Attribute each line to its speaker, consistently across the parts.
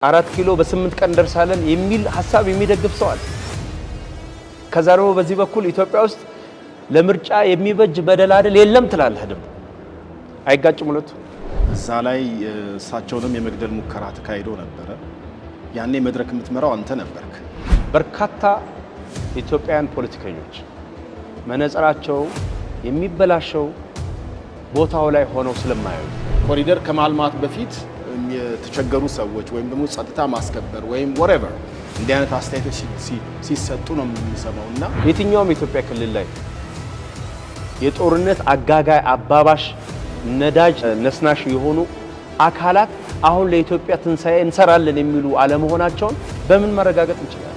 Speaker 1: 4 ኪሎ በ8 ቀን ደርሳለን የሚል ሐሳብ የሚደግፍ ሰው አለ። ከዛ ደግሞ በዚህ በኩል ኢትዮጵያ ውስጥ ለምርጫ የሚበጅ መደላደል የለም ትላለህ። ደግሞ አይጋጭም ሁለቱ።
Speaker 2: እዛ ላይ እሳቸውንም የመግደል ሙከራ ተካሂዶ ነበረ። ያኔ መድረክ የምትመራው አንተ ነበርክ።
Speaker 1: በርካታ ኢትዮጵያውያን ፖለቲከኞች መነጽራቸው የሚበላሸው ቦታው ላይ ሆነው ስለማያዩ
Speaker 2: ኮሪደር ከማልማት በፊት የተቸገሩ ሰዎች ወይም ደግሞ ጸጥታ ማስከበር ወይም whatever እንዲህ አይነት አስተያየቶች ሲሰጡ ነው የምንሰማውና
Speaker 1: የትኛውም የኢትዮጵያ ክልል ላይ የጦርነት አጋጋይ አባባሽ ነዳጅ ነስናሽ የሆኑ አካላት አሁን ለኢትዮጵያ ትንሳኤ እንሰራለን የሚሉ አለመሆናቸውን በምን ማረጋገጥ እንችላለን?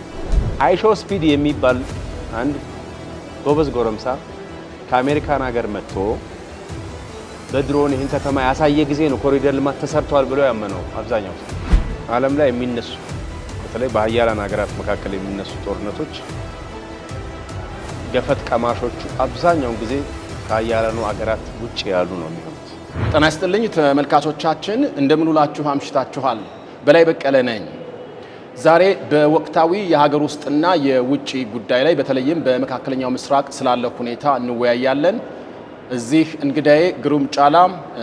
Speaker 1: አይሾ ስፒድ የሚባል አንድ ጎበዝ ጎረምሳ ከአሜሪካን ሀገር መጥቶ በድሮን ይህን ከተማ ያሳየ ጊዜ ነው ኮሪደር ልማት ተሰርቷል ብለው ያመነው አብዛኛው ሰው። ዓለም ላይ የሚነሱ በተለይ በሀያላን ሀገራት መካከል የሚነሱ ጦርነቶች ገፈት ቀማሾቹ አብዛኛውን ጊዜ ከሀያላኑ ሀገራት ውጭ ያሉ ነው የሚሆኑት።
Speaker 2: ጤና ይስጥልኝ ተመልካቾቻችን፣ እንደምን ውላችሁ አምሽታችኋል? በላይ በቀለ ነኝ። ዛሬ በወቅታዊ የሀገር ውስጥና የውጭ ጉዳይ ላይ በተለይም በመካከለኛው ምስራቅ ስላለ ሁኔታ እንወያያለን። እዚህ እንግዳዬ ግሩም ጫላ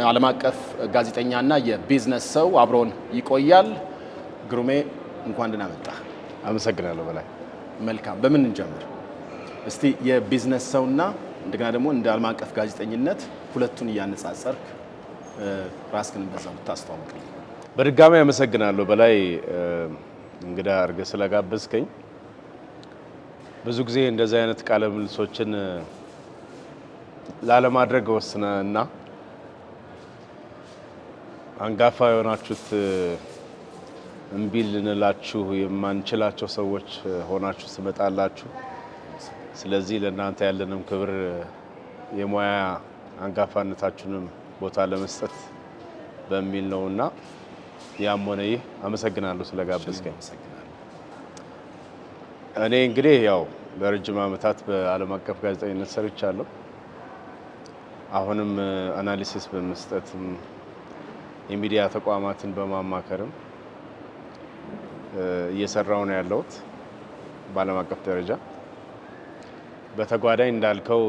Speaker 2: ዓለም አቀፍ ጋዜጠኛና የቢዝነስ ሰው አብሮን ይቆያል። ግሩሜ እንኳን ደህና መጣ።
Speaker 1: አመሰግናለሁ በላይ።
Speaker 2: መልካም፣ በምን እንጀምር እስቲ? የቢዝነስ ሰውና እንደገና ደግሞ እንደ ዓለም አቀፍ ጋዜጠኝነት ሁለቱን እያነጻጸርክ ራስህን በዛው ብታስተዋውቅልኝ።
Speaker 1: በድጋሚ አመሰግናለሁ በላይ እንግዳ አድርገህ ስለጋበዝከኝ። ብዙ ጊዜ እንደዚህ አይነት ቃለ ምልልሶችን ላለማድረግ ወስነና አንጋፋ የሆናችሁት እምቢ ልንላችሁ የማንችላቸው ሰዎች ሆናችሁ ትመጣላችሁ። ስለዚህ ለእናንተ ያለንም ክብር የሙያ አንጋፋነታችሁንም ቦታ ለመስጠት በሚል ነውና ያም ሆነ ይህ አመሰግናለሁ ስለጋበዝከኝ። እኔ እንግዲህ ያው ለረጅም ዓመታት በዓለም አቀፍ ጋዜጠኝነት ሰርቻለሁ። አሁንም አናሊሲስ በመስጠትም የሚዲያ ተቋማትን በማማከርም እየሰራው ነው ያለሁት በዓለም አቀፍ ደረጃ። በተጓዳኝ እንዳልከው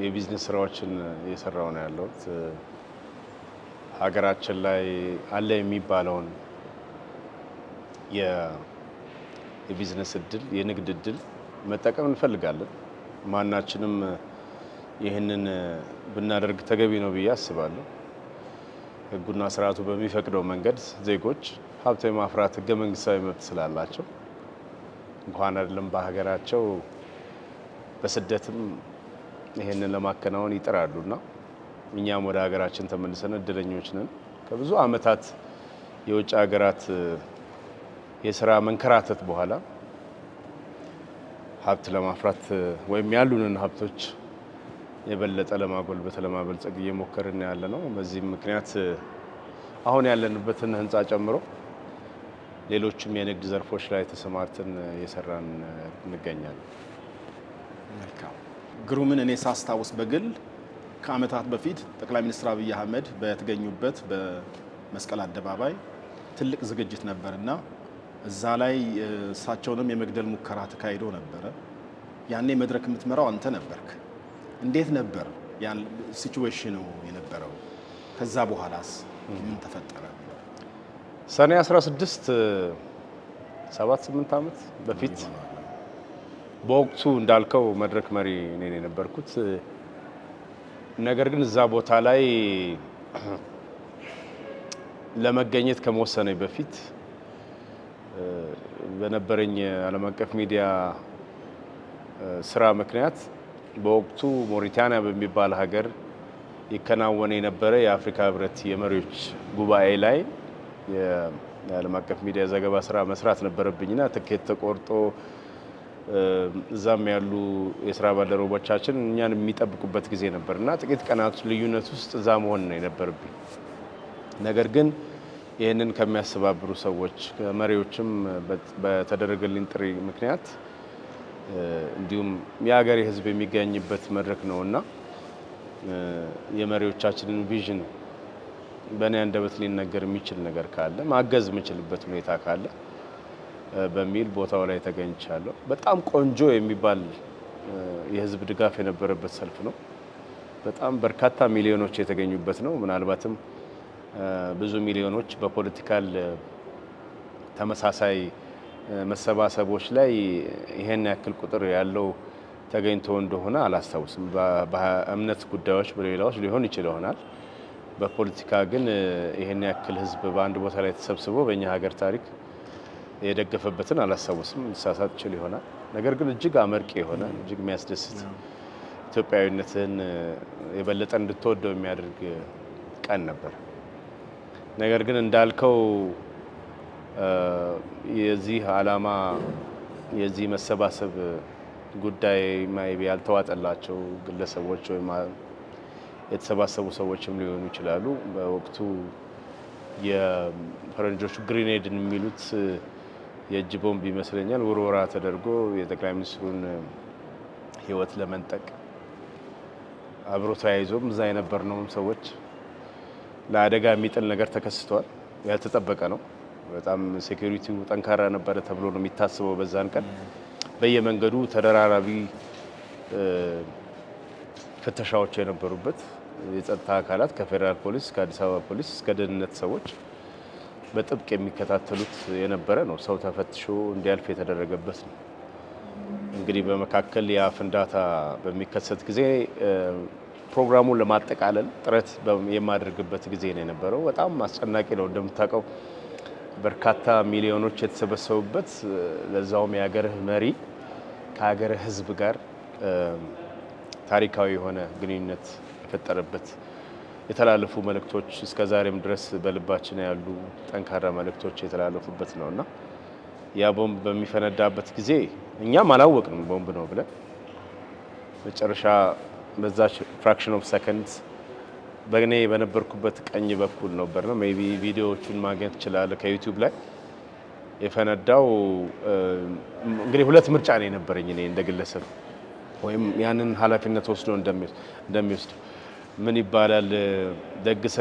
Speaker 1: የቢዝነስ ስራዎችን እየሰራው ነው ያለሁት። ሀገራችን ላይ አለ የሚባለውን የቢዝነስ እድል፣ የንግድ እድል መጠቀም እንፈልጋለን። ማናችንም ይህንን ብናደርግ ተገቢ ነው ብዬ አስባለሁ። ሕጉና ስርዓቱ በሚፈቅደው መንገድ ዜጎች ሀብት የማፍራት ሕገ መንግስታዊ መብት ስላላቸው እንኳን አይደለም በሀገራቸው በስደትም ይህንን ለማከናወን ይጥራሉና እኛም ወደ ሀገራችን ተመልሰን እድለኞች ነን። ከብዙ ዓመታት የውጭ ሀገራት የስራ መንከራተት በኋላ ሀብት ለማፍራት ወይም ያሉንን ሀብቶች የበለጠ ለማጎልበት ለማበልጸግ እየሞከርን ያለ ነው። በዚህም ምክንያት አሁን ያለንበትን ህንፃ ጨምሮ ሌሎችም የንግድ ዘርፎች ላይ ተሰማርተን እየሰራን እንገኛለን።
Speaker 2: መልካም። ግሩምን እኔ ሳስታውስ በግል ከዓመታት በፊት ጠቅላይ ሚኒስትር አብይ አህመድ በተገኙበት በመስቀል አደባባይ ትልቅ ዝግጅት ነበርና እዛ ላይ እሳቸውንም የመግደል ሙከራ ተካሂዶ ነበረ። ያኔ መድረክ የምትመራው አንተ ነበርክ። እንዴት ነበር ያን ሲቹዌሽኑ የነበረው? ከዛ በኋላስ ምን ተፈጠረ?
Speaker 1: ሰኔ 16 7-8 ዓመት በፊት በወቅቱ እንዳልከው መድረክ መሪ እኔ የነበርኩት። ነገር ግን እዛ ቦታ ላይ ለመገኘት ከመወሰኔ በፊት በነበረኝ ዓለም አቀፍ ሚዲያ ስራ ምክንያት በወቅቱ ሞሪታኒያ በሚባል ሀገር ይከናወን የነበረ የአፍሪካ ህብረት የመሪዎች ጉባኤ ላይ የዓለም አቀፍ ሚዲያ ዘገባ ስራ መስራት ነበረብኝና ትኬት ተቆርጦ እዛም ያሉ የስራ ባልደረቦቻችን እኛን የሚጠብቁበት ጊዜ ነበርና ጥቂት ቀናት ልዩነት ውስጥ እዛ መሆን ነው የነበረብኝ። ነገር ግን ይህንን ከሚያስተባብሩ ሰዎች ከመሪዎችም በተደረገልኝ ጥሪ ምክንያት እንዲሁም የሀገሬ ህዝብ የሚገኝበት መድረክ ነውና የመሪዎቻችንን ቪዥን በእኔ አንደበት ሊነገር የሚችል ነገር ካለ ማገዝ የምችልበት ሁኔታ ካለ በሚል ቦታው ላይ ተገኝቻለሁ። በጣም ቆንጆ የሚባል የህዝብ ድጋፍ የነበረበት ሰልፍ ነው። በጣም በርካታ ሚሊዮኖች የተገኙበት ነው። ምናልባትም ብዙ ሚሊዮኖች በፖለቲካል ተመሳሳይ መሰባሰቦች ላይ ይሄን ያክል ቁጥር ያለው ተገኝቶ እንደሆነ አላስታውስም። በእምነት ጉዳዮች በሌላዎች ሊሆን ይችል ይሆናል። በፖለቲካ ግን ይሄን ያክል ህዝብ በአንድ ቦታ ላይ ተሰብስቦ በእኛ ሀገር ታሪክ የደገፈበትን አላስታውስም። ሊሳሳት ይችል ይሆናል። ነገር ግን እጅግ አመርቂ የሆነ እጅግ የሚያስደስት ኢትዮጵያዊነትን የበለጠ እንድትወደው የሚያደርግ ቀን ነበር። ነገር ግን እንዳልከው የዚህ ዓላማ የዚህ መሰባሰብ ጉዳይ ማይቢ ያልተዋጠላቸው ግለሰቦች ወይም የተሰባሰቡ ሰዎችም ሊሆኑ ይችላሉ። በወቅቱ የፈረንጆቹ ግሪኔድን የሚሉት የእጅ ቦምብ ይመስለኛል ውርወራ ተደርጎ የጠቅላይ ሚኒስትሩን ህይወት ለመንጠቅ አብሮ ተያይዞም እዛ የነበርነውም ሰዎች ለአደጋ የሚጥል ነገር ተከስቷል። ያልተጠበቀ ነው። በጣም ሴኩሪቲው ጠንካራ ነበረ ተብሎ ነው የሚታሰበው። በዛን ቀን በየመንገዱ ተደራራቢ ፍተሻዎች የነበሩበት የጸጥታ አካላት ከፌደራል ፖሊስ ከአዲስ አበባ ፖሊስ እስከ ደህንነት ሰዎች በጥብቅ የሚከታተሉት የነበረ ነው። ሰው ተፈትሾ እንዲያልፍ የተደረገበት ነው። እንግዲህ በመካከል ያ ፍንዳታ በሚከሰት ጊዜ ፕሮግራሙን ለማጠቃለል ጥረት የማደርግበት ጊዜ ነው የነበረው። በጣም አስጨናቂ ነው። እንደምታውቀው በርካታ ሚሊዮኖች የተሰበሰቡበት ለዛውም የሀገርህ መሪ ከሀገርህ ህዝብ ጋር ታሪካዊ የሆነ ግንኙነት የፈጠረበት የተላለፉ መልእክቶች እስከ ዛሬም ድረስ በልባችን ያሉ ጠንካራ መልእክቶች የተላለፉበት ነውና ያ ቦምብ በሚፈነዳበት ጊዜ እኛም አላወቅንም ቦምብ ነው ብለን መጨረሻ በዛች ፍራክሽን ኦፍ ሰከንድ በእኔ በነበርኩበት ቀኝ በኩል ነበር ነው ሜቢ ቪዲዮዎቹን ማግኘት ይችላል ከዩቲዩብ ላይ የፈነዳው። እንግዲህ ሁለት ምርጫ ነው የነበረኝ እኔ እንደግለሰብ ወይም ያንን ኃላፊነት ወስዶ እንደሚወስድ ምን ይባላል ደግሰ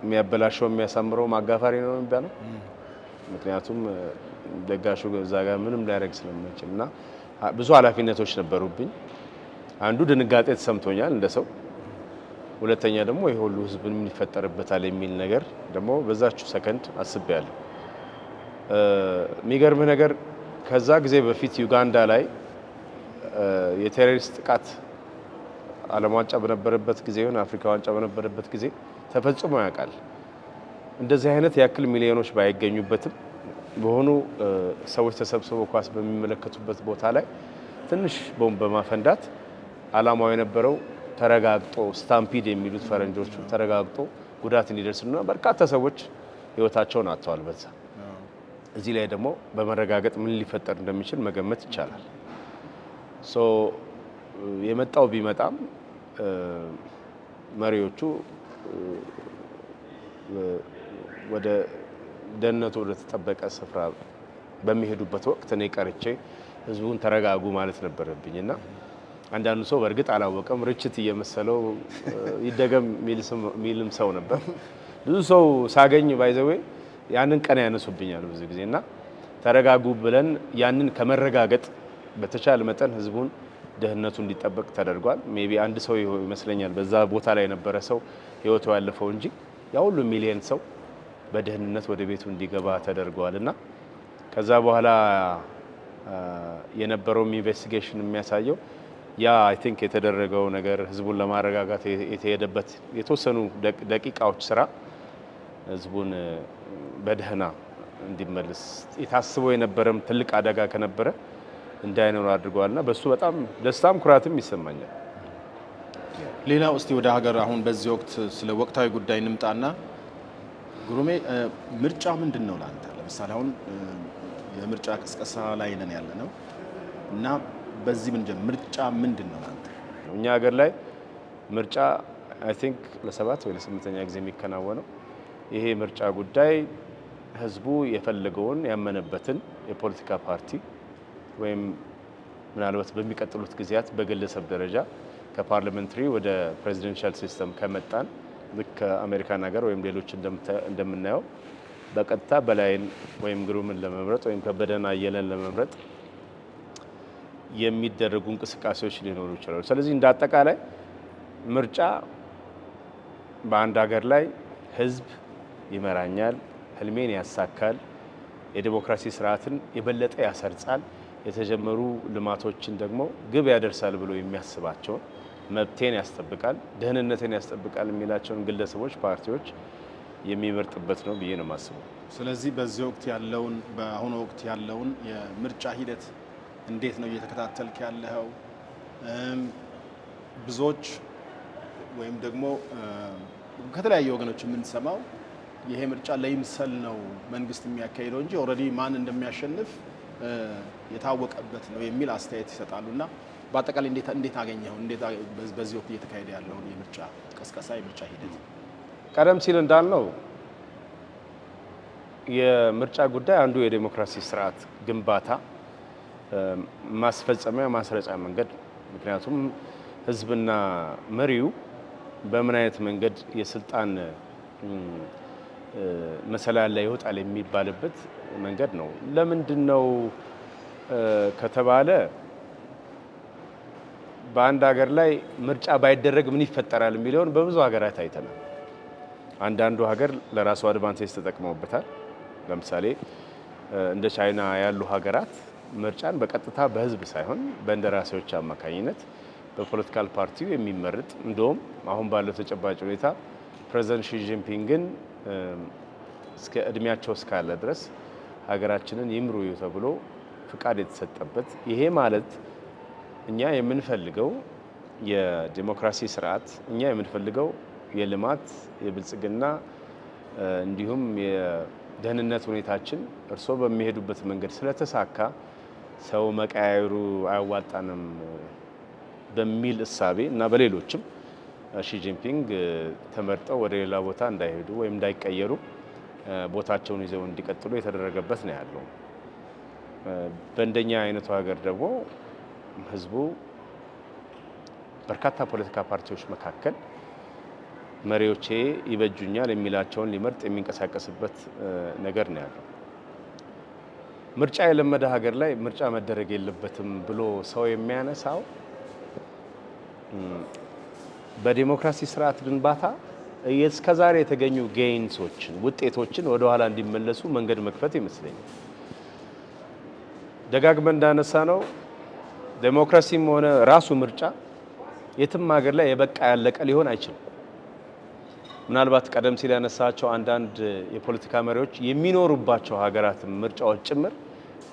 Speaker 1: የሚያበላሸው የሚያሳምረው ማጋፋሪ ነው የሚባለው። ምክንያቱም ደጋሹ እዛ ጋር ምንም ሊያደርግ ስለማይችል እና ብዙ ኃላፊነቶች ነበሩብኝ። አንዱ ድንጋጤ ተሰምቶኛል እንደ ሰው፣ ሁለተኛ ደግሞ ይሄ ሁሉ ህዝብ ምን ይፈጠርበታል የሚል ነገር ደግሞ በዛችሁ ሰከንድ አስቤያለሁ። የሚገርምህ ነገር ከዛ ጊዜ በፊት ዩጋንዳ ላይ የቴሮሪስት ጥቃት ዓለም ዋንጫ በነበረበት ጊዜ ይሁን አፍሪካ ዋንጫ በነበረበት ጊዜ ተፈጽሞ ያውቃል። እንደዚህ አይነት ያክል ሚሊዮኖች ባይገኙበትም በሆኑ ሰዎች ተሰብስበው ኳስ በሚመለከቱበት ቦታ ላይ ትንሽ ቦምብ በማፈንዳት ዓላማው የነበረው ተረጋግጦ ስታምፒድ የሚሉት ፈረንጆቹ ተረጋግጦ ጉዳት እንዲደርስና በርካታ ሰዎች ህይወታቸውን አጥተዋል። በዛ እዚህ ላይ ደግሞ በመረጋገጥ ምን ሊፈጠር እንደሚችል መገመት ይቻላል። የመጣው ቢመጣም መሪዎቹ ወደ ደህንነቱ ወደ ተጠበቀ ስፍራ በሚሄዱበት ወቅት እኔ ቀርቼ ህዝቡን ተረጋጉ ማለት ነበረብኝና አንዳንዱ ሰው በእርግጥ አላወቀም፣ ርችት እየመሰለው ይደገም ሚልም ሰው ነበር። ብዙ ሰው ሳገኝ ባይዘዌ ያንን ቀን ያነሱብኛል ብዙ ጊዜና ተረጋጉ ብለን ያንን ከመረጋገጥ በተቻለ መጠን ህዝቡን ደህንነቱ እንዲጠበቅ ተደርጓል። ሜቢ አንድ ሰው ይመስለኛል በዛ ቦታ ላይ የነበረ ሰው ህይወቱ ያለፈው እንጂ ያ ሁሉ ሚሊዮን ሰው በደህንነት ወደ ቤቱ እንዲገባ ተደርጓልና ከዛ በኋላ የነበረው ኢንቨስቲጌሽን የሚያሳየው ያ አይ ቲንክ የተደረገው ነገር ህዝቡን ለማረጋጋት የተሄደበት የተወሰኑ ደቂቃዎች ስራ ህዝቡን በደህና እንዲመለስ የታስበው የነበረም ትልቅ አደጋ ከነበረ እንዳይኖር አድርገዋልና በሱ በጣም ደስታም ኩራትም ይሰማኛል።
Speaker 2: ሌላው እስቲ ወደ ሀገር አሁን በዚህ ወቅት ስለ ወቅታዊ ጉዳይ እንምጣና ግሩሜ ምርጫ ምንድን ነው ላንተ? ለምሳሌ አሁን የምርጫ ቅስቀሳ ላይ ነን ያለ ነው እና በዚህ ምርጫ ምንድን ነው ላንተ?
Speaker 1: እኛ ሀገር ላይ ምርጫ አይ ቲንክ ለ7 ወይ ለ8ኛ ጊዜ የሚከናወነው ይሄ ምርጫ ጉዳይ ህዝቡ የፈለገውን ያመነበትን የፖለቲካ ፓርቲ ወይም ምናልባት በሚቀጥሉት ጊዜያት በግለሰብ ደረጃ ከፓርላሜንታሪ ወደ ፕሬዚደንሻል ሲስተም ከመጣን ልክ አሜሪካን ሀገር ወይም ሌሎች እንደምናየው በቀጥታ በላይን ወይም ግሩምን ለመምረጥ ወይም ከበደን አየለን ለመምረጥ የሚደረጉ እንቅስቃሴዎች ሊኖሩ ይችላሉ። ስለዚህ እንደ አጠቃላይ ምርጫ በአንድ ሀገር ላይ ህዝብ ይመራኛል፣ ህልሜን ያሳካል፣ የዲሞክራሲ ስርዓትን የበለጠ ያሰርጻል፣ የተጀመሩ ልማቶችን ደግሞ ግብ ያደርሳል ብሎ የሚያስባቸውን መብቴን ያስጠብቃል፣ ደህንነትን ያስጠብቃል የሚላቸውን ግለሰቦች፣ ፓርቲዎች የሚመርጥበት ነው ብዬ ነው የማስበው።
Speaker 2: ስለዚህ በዚህ ወቅት ያለውን በአሁኑ ወቅት ያለውን የምርጫ ሂደት እንዴት ነው እየተከታተልክ ያለው? ብዙዎች ወይም ደግሞ ከተለያዩ ወገኖች የምንሰማው ይሄ ምርጫ ለይምሰል ነው መንግስት የሚያካሂደው እንጂ ኦልሬዲ ማን እንደሚያሸንፍ የታወቀበት ነው የሚል አስተያየት ይሰጣሉና በአጠቃላይ እንዴት አገኘው? እንዴት በዚህ ወቅት እየተካሄደ ያለውን የምርጫ ቀስቀሳ የምርጫ ሂደት?
Speaker 1: ቀደም ሲል እንዳልነው የምርጫ ጉዳይ አንዱ የዲሞክራሲ ስርዓት ግንባታ ማስፈጸሚያ ማስረጫ መንገድ፣ ምክንያቱም ህዝብና መሪው በምን አይነት መንገድ የስልጣን መሰላል ላይ ይወጣል የሚባልበት መንገድ ነው። ለምንድን ነው ከተባለ በአንድ ሀገር ላይ ምርጫ ባይደረግ ምን ይፈጠራል የሚለውን በብዙ ሀገራት አይተናል። አንዳንዱ ሀገር ለራሱ አድቫንቴጅ ተጠቅመውበታል። ለምሳሌ እንደ ቻይና ያሉ ሀገራት ምርጫን በቀጥታ በህዝብ ሳይሆን በእንደራሴዎች አማካኝነት በፖለቲካል ፓርቲው የሚመረጥ እንደውም አሁን ባለው ተጨባጭ ሁኔታ ፕሬዚደንት ሺ ጂንፒንግን እስከ እድሜያቸው እስካለ ድረስ ሀገራችንን ይምሩ ተብሎ ፍቃድ የተሰጠበት፣ ይሄ ማለት እኛ የምንፈልገው የዲሞክራሲ ስርዓት፣ እኛ የምንፈልገው የልማት የብልጽግና እንዲሁም የደህንነት ሁኔታችን እርስዎ በሚሄዱበት መንገድ ስለተሳካ ሰው መቀያየሩ አያዋጣንም በሚል እሳቤ እና በሌሎችም ሺ ጂንፒንግ ተመርጠው ወደ ሌላ ቦታ እንዳይሄዱ ወይም እንዳይቀየሩ ቦታቸውን ይዘው እንዲቀጥሉ የተደረገበት ነው ያለው። በእንደኛ አይነቱ ሀገር ደግሞ ህዝቡ በርካታ ፖለቲካ ፓርቲዎች መካከል መሪዎቼ ይበጁኛል የሚላቸውን ሊመርጥ የሚንቀሳቀስበት ነገር ነው ያለው። ምርጫ የለመደ ሀገር ላይ ምርጫ መደረግ የለበትም ብሎ ሰው የሚያነሳው በዲሞክራሲ ስርዓት ግንባታ እስከዛሬ የተገኙ ጌይንሶችን ውጤቶችን ወደ ኋላ እንዲመለሱ መንገድ መክፈት ይመስለኛል። ደጋግመን እንዳነሳ ነው ዲሞክራሲም ሆነ ራሱ ምርጫ የትም ሀገር ላይ የበቃ ያለቀ ሊሆን አይችልም። ምናልባት ቀደም ሲል ያነሳቸው አንዳንድ የፖለቲካ መሪዎች የሚኖሩባቸው ሀገራት ምርጫዎች ጭምር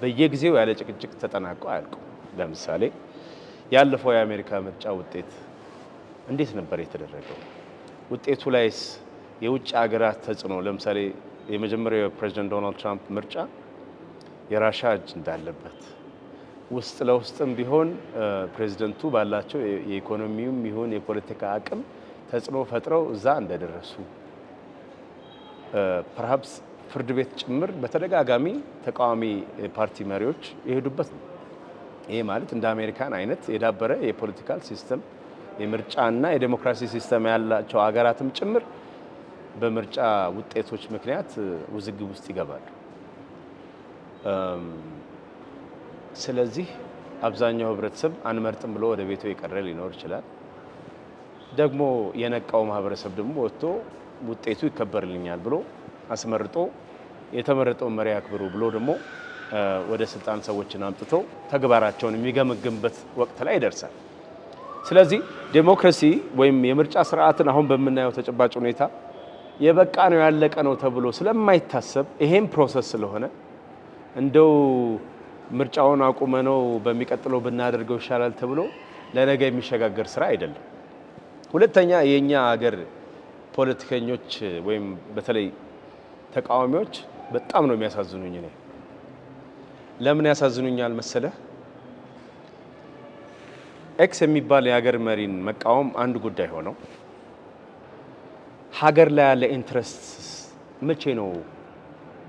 Speaker 1: በየጊዜው ያለ ጭቅጭቅ ተጠናቀው አያልቁም። ለምሳሌ ያለፈው የአሜሪካ ምርጫ ውጤት እንዴት ነበር የተደረገው? ውጤቱ ላይስ የውጭ ሀገራት ተጽዕኖ፣ ለምሳሌ የመጀመሪያው የፕሬዝዳንት ዶናልድ ትራምፕ ምርጫ የራሻ እጅ እንዳለበት ውስጥ ለውስጥም ቢሆን ፕሬዝደንቱ ባላቸው የኢኮኖሚውም ይሁን የፖለቲካ አቅም ተጽዕኖ ፈጥረው እዛ እንደደረሱ ፐርሃፕስ ፍርድ ቤት ጭምር በተደጋጋሚ ተቃዋሚ ፓርቲ መሪዎች የሄዱበት ነው። ይሄ ማለት እንደ አሜሪካን አይነት የዳበረ የፖለቲካል ሲስተም የምርጫና የዲሞክራሲ ሲስተም ያላቸው ሀገራትም ጭምር በምርጫ ውጤቶች ምክንያት ውዝግብ ውስጥ ይገባሉ። ስለዚህ አብዛኛው ህብረተሰብ አንመርጥም ብሎ ወደ ቤቱ የቀረ ሊኖር ይችላል። ደግሞ የነቃው ማህበረሰብ ደግሞ ወጥቶ ውጤቱ ይከበርልኛል ብሎ አስመርጦ የተመረጠው መሪ አክብሩ ብሎ ደግሞ ወደ ስልጣን ሰዎችን አምጥቶ ተግባራቸውን የሚገመግምበት ወቅት ላይ ይደርሳል። ስለዚህ ዴሞክራሲ ወይም የምርጫ ስርዓትን አሁን በምናየው ተጨባጭ ሁኔታ የበቃ ነው ያለቀ ነው ተብሎ ስለማይታሰብ ይሄም ፕሮሰስ ስለሆነ እንደው ምርጫውን አቁመነው በሚቀጥለው ብናደርገው ይሻላል ተብሎ ለነገ የሚሸጋገር ስራ አይደለም። ሁለተኛ የኛ ሀገር ፖለቲከኞች ወይም በተለይ ተቃዋሚዎች በጣም ነው የሚያሳዝኑኝ። እኔ ለምን ያሳዝኑኛል መሰለህ? ኤክስ የሚባል የሀገር መሪን መቃወም አንድ ጉዳይ ሆነው ሀገር ላይ ያለ ኢንትረስት መቼ ነው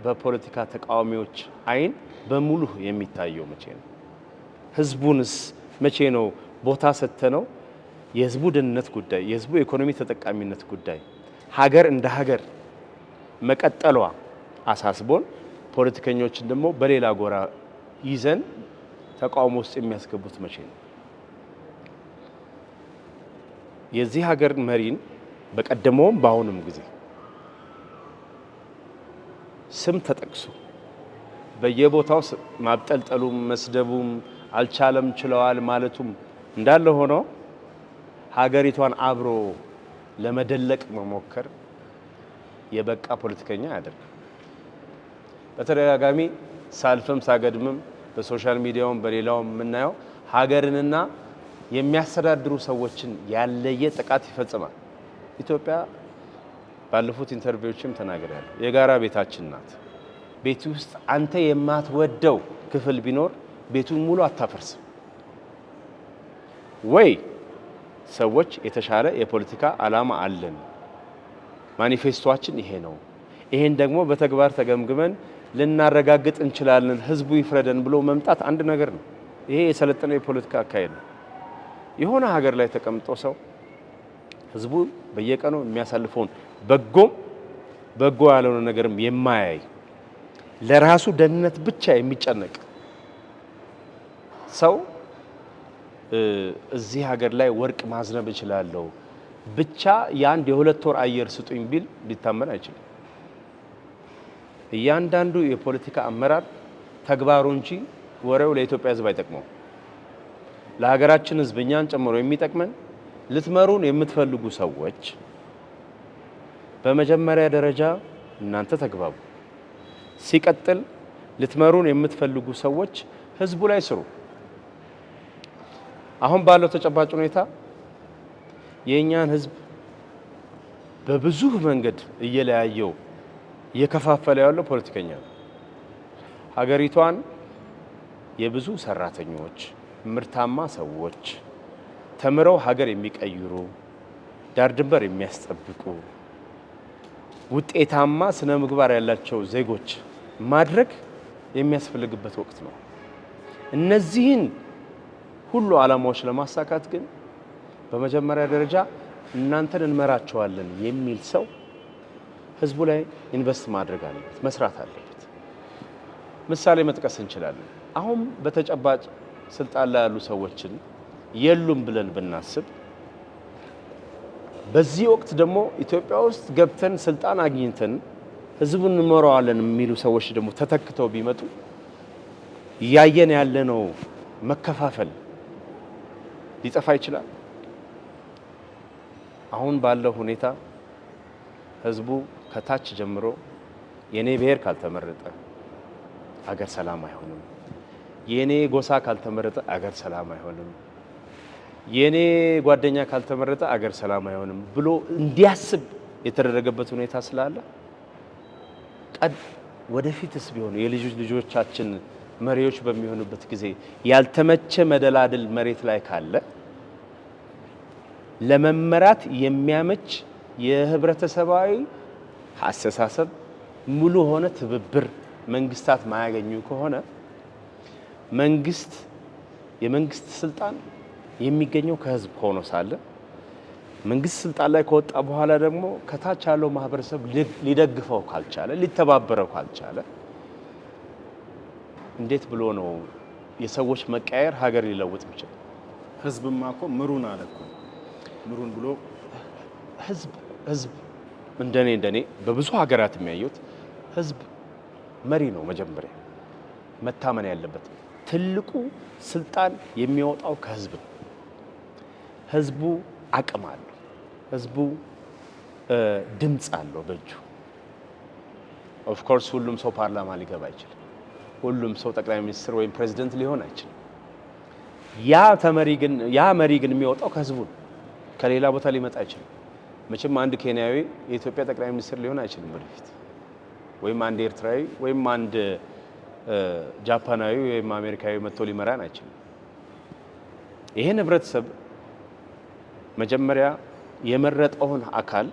Speaker 1: በፖለቲካ ተቃዋሚዎች አይን በሙሉ የሚታየው? መቼ ነው? ህዝቡንስ መቼ ነው ቦታ ሰጥተነው የህዝቡ ደህንነት ጉዳይ፣ የህዝቡ ኢኮኖሚ ተጠቃሚነት ጉዳይ፣ ሀገር እንደ ሀገር መቀጠሏ አሳስቦን ፖለቲከኞችን ደግሞ በሌላ ጎራ ይዘን ተቃውሞ ውስጥ የሚያስገቡት መቼ ነው? የዚህ ሀገር መሪን በቀደመውም በአሁኑም ጊዜ ስም ተጠቅሶ በየቦታው ማብጠልጠሉም መስደቡም አልቻለም ችለዋል ማለቱም እንዳለ ሆኖ ሀገሪቷን አብሮ ለመደለቅ መሞከር የበቃ ፖለቲከኛ ያደርጋል። በተደጋጋሚ ሳልፍም ሳገድምም በሶሻል ሚዲያውም በሌላውም የምናየው ሀገርንና የሚያስተዳድሩ ሰዎችን ያለየ ጥቃት ይፈጽማል። ኢትዮጵያ ባለፉት ኢንተርቪዎችም ተናግሬያለሁ። የጋራ ቤታችን ናት። ቤት ውስጥ አንተ የማትወደው ክፍል ቢኖር ቤቱን ሙሉ አታፈርስም ወይ? ሰዎች የተሻለ የፖለቲካ ዓላማ አለን፣ ማኒፌስቶአችን ይሄ ነው፣ ይሄን ደግሞ በተግባር ተገምግመን ልናረጋግጥ እንችላለን፣ ህዝቡ ይፍረደን ብሎ መምጣት አንድ ነገር ነው። ይሄ የሰለጠነ የፖለቲካ አካሄድ ነው። የሆነ ሀገር ላይ ተቀምጦ ሰው ህዝቡ በየቀኑ የሚያሳልፈውን በጎ ያልሆነ ነገርም የማያይ ለራሱ ደህንነት ብቻ የሚጨነቅ ሰው እዚህ ሀገር ላይ ወርቅ ማዝነብ እችላለሁ ብቻ የአንድ የሁለት ወር አየር ስጡኝ ቢል ሊታመን አይችልም። እያንዳንዱ የፖለቲካ አመራር ተግባሩ እንጂ ወሬው ለኢትዮጵያ ህዝብ አይጠቅመው። ለሀገራችን ህዝብ እኛን ጨምሮ የሚጠቅመን ልትመሩን የምትፈልጉ ሰዎች በመጀመሪያ ደረጃ እናንተ ተግባቡ። ሲቀጥል ልትመሩን የምትፈልጉ ሰዎች ህዝቡ ላይ ስሩ። አሁን ባለው ተጨባጭ ሁኔታ የኛን ህዝብ በብዙ መንገድ እየለያየው እየከፋፈለ ያለው ፖለቲከኛ ነው። ሀገሪቷን የብዙ ሰራተኞች፣ ምርታማ ሰዎች፣ ተምረው ሀገር የሚቀይሩ፣ ዳር ድንበር የሚያስጠብቁ፣ ውጤታማ ስነ ምግባር ያላቸው ዜጎች ማድረግ የሚያስፈልግበት ወቅት ነው። እነዚህን ሁሉ ዓላማዎች ለማሳካት ግን በመጀመሪያ ደረጃ እናንተን እንመራቸዋለን የሚል ሰው ህዝቡ ላይ ኢንቨስት ማድረግ አለበት፣ መስራት አለበት። ምሳሌ መጥቀስ እንችላለን። አሁን በተጨባጭ ስልጣን ላይ ያሉ ሰዎችን የሉም ብለን ብናስብ በዚህ ወቅት ደግሞ ኢትዮጵያ ውስጥ ገብተን ስልጣን አግኝተን ህዝቡን እንመራዋለን የሚሉ ሰዎች ደግሞ ተተክተው ቢመጡ እያየን ያለነው መከፋፈል ሊጠፋ ይችላል። አሁን ባለው ሁኔታ ህዝቡ ከታች ጀምሮ የኔ ብሔር ካልተመረጠ አገር ሰላም አይሆንም፣ የኔ ጎሳ ካልተመረጠ አገር ሰላም አይሆንም፣ የኔ ጓደኛ ካልተመረጠ አገር ሰላም አይሆንም ብሎ እንዲያስብ የተደረገበት ሁኔታ ስላለ ወደፊትስ ቢሆኑ የልጅ ልጆቻችን መሪዎች በሚሆኑበት ጊዜ ያልተመቸ መደላድል መሬት ላይ ካለ ለመመራት የሚያመች የህብረተሰባዊ አስተሳሰብ ሙሉ ሆነ ትብብር መንግስታት ማያገኙ ከሆነ የመንግስት ስልጣን የሚገኘው ከህዝብ ሆኖ ሳለ መንግስት ስልጣን ላይ ከወጣ በኋላ ደግሞ ከታች ያለው ማህበረሰብ ሊደግፈው ካልቻለ ሊተባበረው ካልቻለ እንዴት ብሎ ነው የሰዎች መቀየር ሀገር ሊለውጥ የሚችል?
Speaker 2: ህዝብማ እኮ ምሩን አለ እኮ ምሩን ብሎ ህዝብ እንደኔ በብዙ ሀገራት የሚያዩት ህዝብ መሪ ነው። መጀመሪያ መታመን ያለበት ትልቁ ስልጣን የሚወጣው ከህዝብ ነው። ህዝቡ አቅም አለው። ህዝቡ ድምፅ አለው በእጁ። ኦፍ ኮርስ ሁሉም ሰው ፓርላማ ሊገባ አይችልም። ሁሉም ሰው ጠቅላይ ሚኒስትር ወይም ፕሬዚደንት ሊሆን አይችልም። ያ መሪ ግን የሚወጣው ከህዝቡ ነው። ከሌላ ቦታ ሊመጣ አይችልም። መቼም አንድ ኬንያዊ የኢትዮጵያ ጠቅላይ ሚኒስትር ሊሆን አይችልም ወደፊት፣ ወይም አንድ ኤርትራዊ ወይም አንድ ጃፓናዊ ወይም አሜሪካዊ መጥቶ ሊመራን አይችልም። ይሄን ህብረተሰብ መጀመሪያ የመረጠውን አካል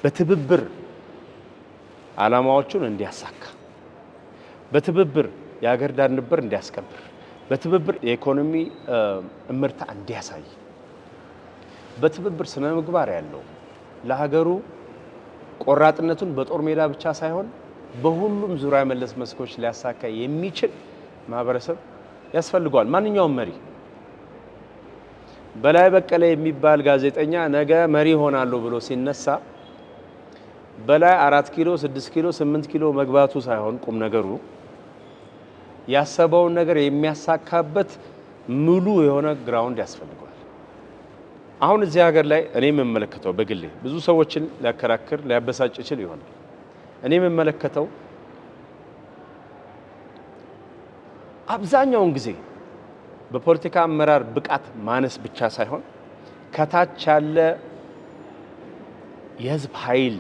Speaker 2: በትብብር ዓላማዎቹን እንዲያሳካ፣ በትብብር የሀገር ዳር ድንበር እንዲያስከብር፣ በትብብር የኢኮኖሚ እምርታ እንዲያሳይ፣ በትብብር ስነ ምግባር ያለው ለሀገሩ
Speaker 1: ቆራጥነቱን በጦር ሜዳ ብቻ ሳይሆን በሁሉም ዙሪያ መለስ መስኮች ሊያሳካ የሚችል ማህበረሰብ ያስፈልገዋል። ማንኛውም መሪ በላይ በቀለ የሚባል ጋዜጠኛ ነገ መሪ ሆናለሁ ብሎ ሲነሳ በላይ 4 ኪሎ 6 ኪሎ 8 ኪሎ መግባቱ ሳይሆን ቁም ነገሩ ያሰበውን ነገር የሚያሳካበት ሙሉ የሆነ ግራውንድ ያስፈልገዋል። አሁን እዚህ ሀገር ላይ እኔ የምመለከተው በግሌ ብዙ ሰዎችን ሊያከራክር ሊያበሳጭ ይችል ይሆናል። እኔ የምመለከተው አብዛኛውን ጊዜ በፖለቲካ አመራር ብቃት ማነስ ብቻ ሳይሆን ከታች ያለ የህዝብ ኃይል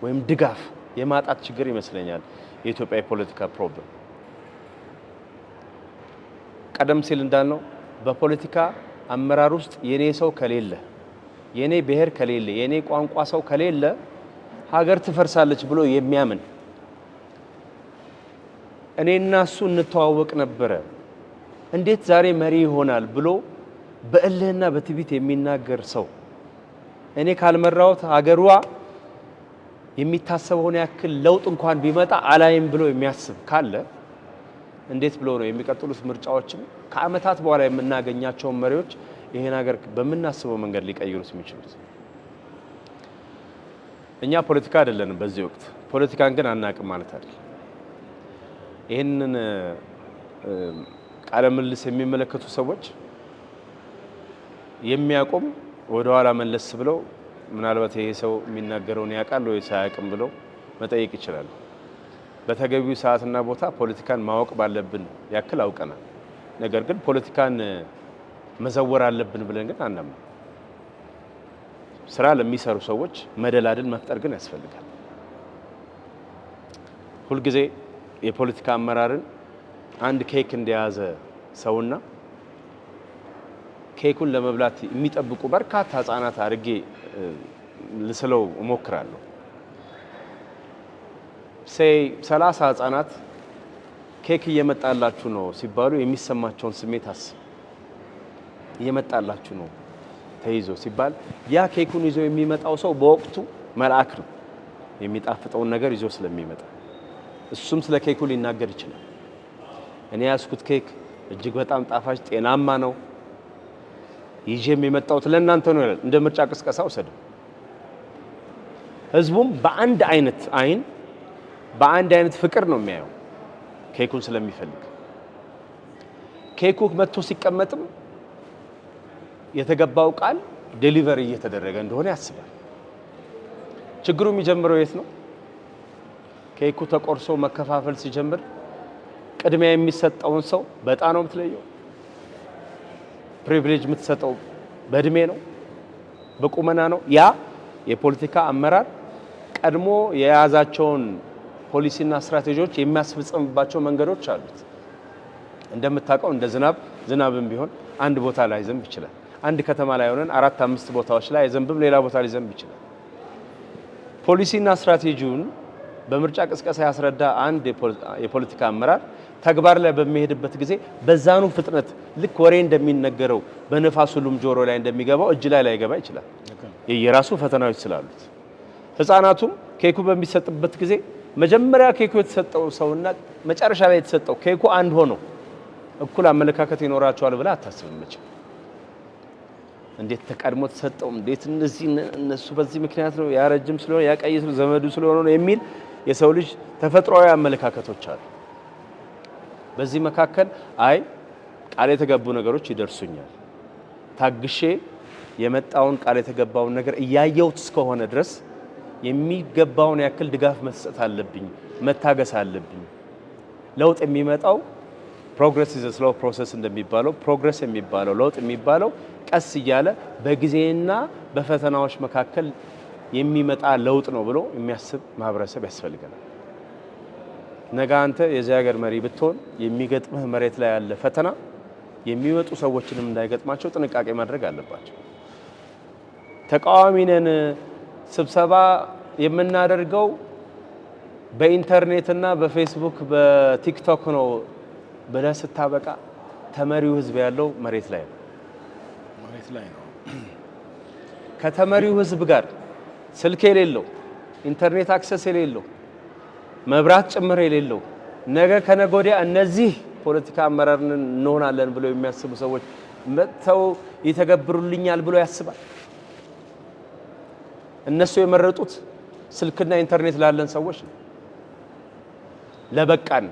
Speaker 1: ወይም ድጋፍ የማጣት ችግር ይመስለኛል የኢትዮጵያ የፖለቲካ ፕሮብሌም። ቀደም ሲል እንዳልነው በፖለቲካ አመራር ውስጥ የኔ ሰው ከሌለ፣ የኔ ብሔር ከሌለ፣ የኔ ቋንቋ ሰው ከሌለ ሀገር ትፈርሳለች ብሎ የሚያምን እኔና እሱ እንተዋወቅ ነበረ እንዴት ዛሬ መሪ ይሆናል ብሎ በእልህና በትዕቢት የሚናገር ሰው እኔ ካልመራሁት ሀገሯ የሚታሰበውን ያክል ለውጥ እንኳን ቢመጣ አላይም ብሎ የሚያስብ ካለ እንዴት ብሎ ነው የሚቀጥሉት ምርጫዎችም ከአመታት በኋላ የምናገኛቸውን መሪዎች ይሄን ሀገር በምናስበው መንገድ ሊቀይሩት የሚችሉት? እኛ ፖለቲካ አይደለንም በዚህ ወቅት። ፖለቲካን ግን አናቅም ማለት አይደለም። ይህንን ቃለ ምልልስ የሚመለከቱ ሰዎች የሚያቆም ወደ ኋላ መለስ ብለው ምናልባት ይሄ ሰው የሚናገረውን ያውቃል ወይ ሳያውቅም ብለው መጠየቅ ይችላሉ። በተገቢው ሰዓትና ቦታ ፖለቲካን ማወቅ ባለብን ያክል አውቀናል። ነገር ግን ፖለቲካን መዘወር አለብን ብለን ግን አናምንም። ስራ ለሚሰሩ ሰዎች መደላድል መፍጠር ግን ያስፈልጋል። ሁልጊዜ የፖለቲካ አመራርን አንድ ኬክ እንደያዘ ሰውና ኬኩን ለመብላት የሚጠብቁ በርካታ ህፃናት አድርጌ ልስለው እሞክራለሁ። 30 ህፃናት ኬክ እየመጣላችሁ ነው ሲባሉ የሚሰማቸውን ስሜት አስብ። እየመጣላችሁ ነው ተይዞ ሲባል ያ ኬኩን ይዞ የሚመጣው ሰው በወቅቱ መልአክ ነው፣ የሚጣፍጠውን ነገር ይዞ ስለሚመጣ እሱም ስለ ኬኩ ሊናገር ይችላል። እኔ ያስኩት ኬክ እጅግ በጣም ጣፋጭ ጤናማ ነው፣ ይዤም የመጣሁት ለእናንተ ነው ይላል። እንደ ምርጫ ቅስቀሳ ወሰደው። ህዝቡም በአንድ አይነት አይን በአንድ አይነት ፍቅር ነው የሚያየው ኬኩን ስለሚፈልግ። ኬኩ መጥቶ ሲቀመጥም የተገባው ቃል ዴሊቨሪ እየተደረገ እንደሆነ ያስባል። ችግሩ የሚጀምረው የት ነው? ኬኩ ተቆርሶ መከፋፈል ሲጀምር ቅድሚያ የሚሰጠውን ሰው በጣም ነው የምትለየው። ፕሪቪሌጅ የምትሰጠው በእድሜ ነው፣ በቁመና ነው። ያ የፖለቲካ አመራር ቀድሞ የያዛቸውን ፖሊሲና ስትራቴጂዎች የሚያስፈጽምባቸው መንገዶች አሉት። እንደምታውቀው እንደ ዝናብም ቢሆን አንድ ቦታ ላይ ዘንብ ይችላል። አንድ ከተማ ላይ ሆነን 4-5 ቦታዎች ላይ ዘንብም ሌላ ቦታ ላይ ዘንብ ይችላል። ፖሊሲና ስትራቴጂውን በምርጫ ቅስቀሳ ያስረዳ አንድ የፖለቲካ አመራር ተግባር ላይ በሚሄድበት ጊዜ በዛኑ ፍጥነት ልክ ወሬ እንደሚነገረው በነፋስ ሁሉም ጆሮ ላይ እንደሚገባው እጅ ላይ ላይገባ ይችላል። የራሱ ፈተናዎች ስላሉት ህፃናቱም ኬኩ በሚሰጥበት ጊዜ መጀመሪያ ኬኩ የተሰጠው ሰውና መጨረሻ ላይ የተሰጠው ኬኩ አንድ ሆኖ እኩል አመለካከት ይኖራቸዋል ብለህ አታስብም። መቼም እንዴት ተቀድሞ ተሰጠው፣ እንዴት እነሱ በዚህ ምክንያት ነው ያረጅም ስለሆነ ያቀይ ዘመዱ ስለሆነ ነው የሚል የሰው ልጅ ተፈጥሯዊ አመለካከቶች አሉ። በዚህ መካከል አይ ቃል የተገቡ ነገሮች ይደርሱኛል፣ ታግሼ የመጣውን ቃል የተገባውን ነገር እያየሁት እስከሆነ ድረስ የሚገባውን ያክል ድጋፍ መስጠት አለብኝ፣ መታገስ አለብኝ። ለውጥ የሚመጣው ፕሮግረስ ኢዝ ስሎ ፕሮሰስ እንደሚባለው ፕሮግረስ የሚባለው ለውጥ የሚባለው ቀስ እያለ በጊዜና በፈተናዎች መካከል የሚመጣ ለውጥ ነው ብሎ የሚያስብ ማህበረሰብ ያስፈልገናል። ነገ አንተ የዚህ ሀገር መሪ ብትሆን የሚገጥምህ መሬት ላይ ያለ ፈተና የሚመጡ ሰዎችንም እንዳይገጥማቸው ጥንቃቄ ማድረግ አለባቸው። ተቃዋሚ ነን ስብሰባ የምናደርገው በኢንተርኔትና በፌስቡክ በቲክቶክ ነው ብለህ ስታበቃ ተመሪው ህዝብ ያለው መሬት ላይ ነው። ከተመሪው ህዝብ ጋር ስልክ የሌለው ኢንተርኔት አክሰስ የሌለው መብራት ጭምር የሌለው ነገ ከነገ ወዲያ እነዚህ ፖለቲካ አመራር እንሆናለን ብለው የሚያስቡ ሰዎች መጥተው ይተገብሩልኛል ብሎ ያስባል? እነሱ የመረጡት ስልክና ኢንተርኔት ላለን ሰዎች ነው። ለበቃን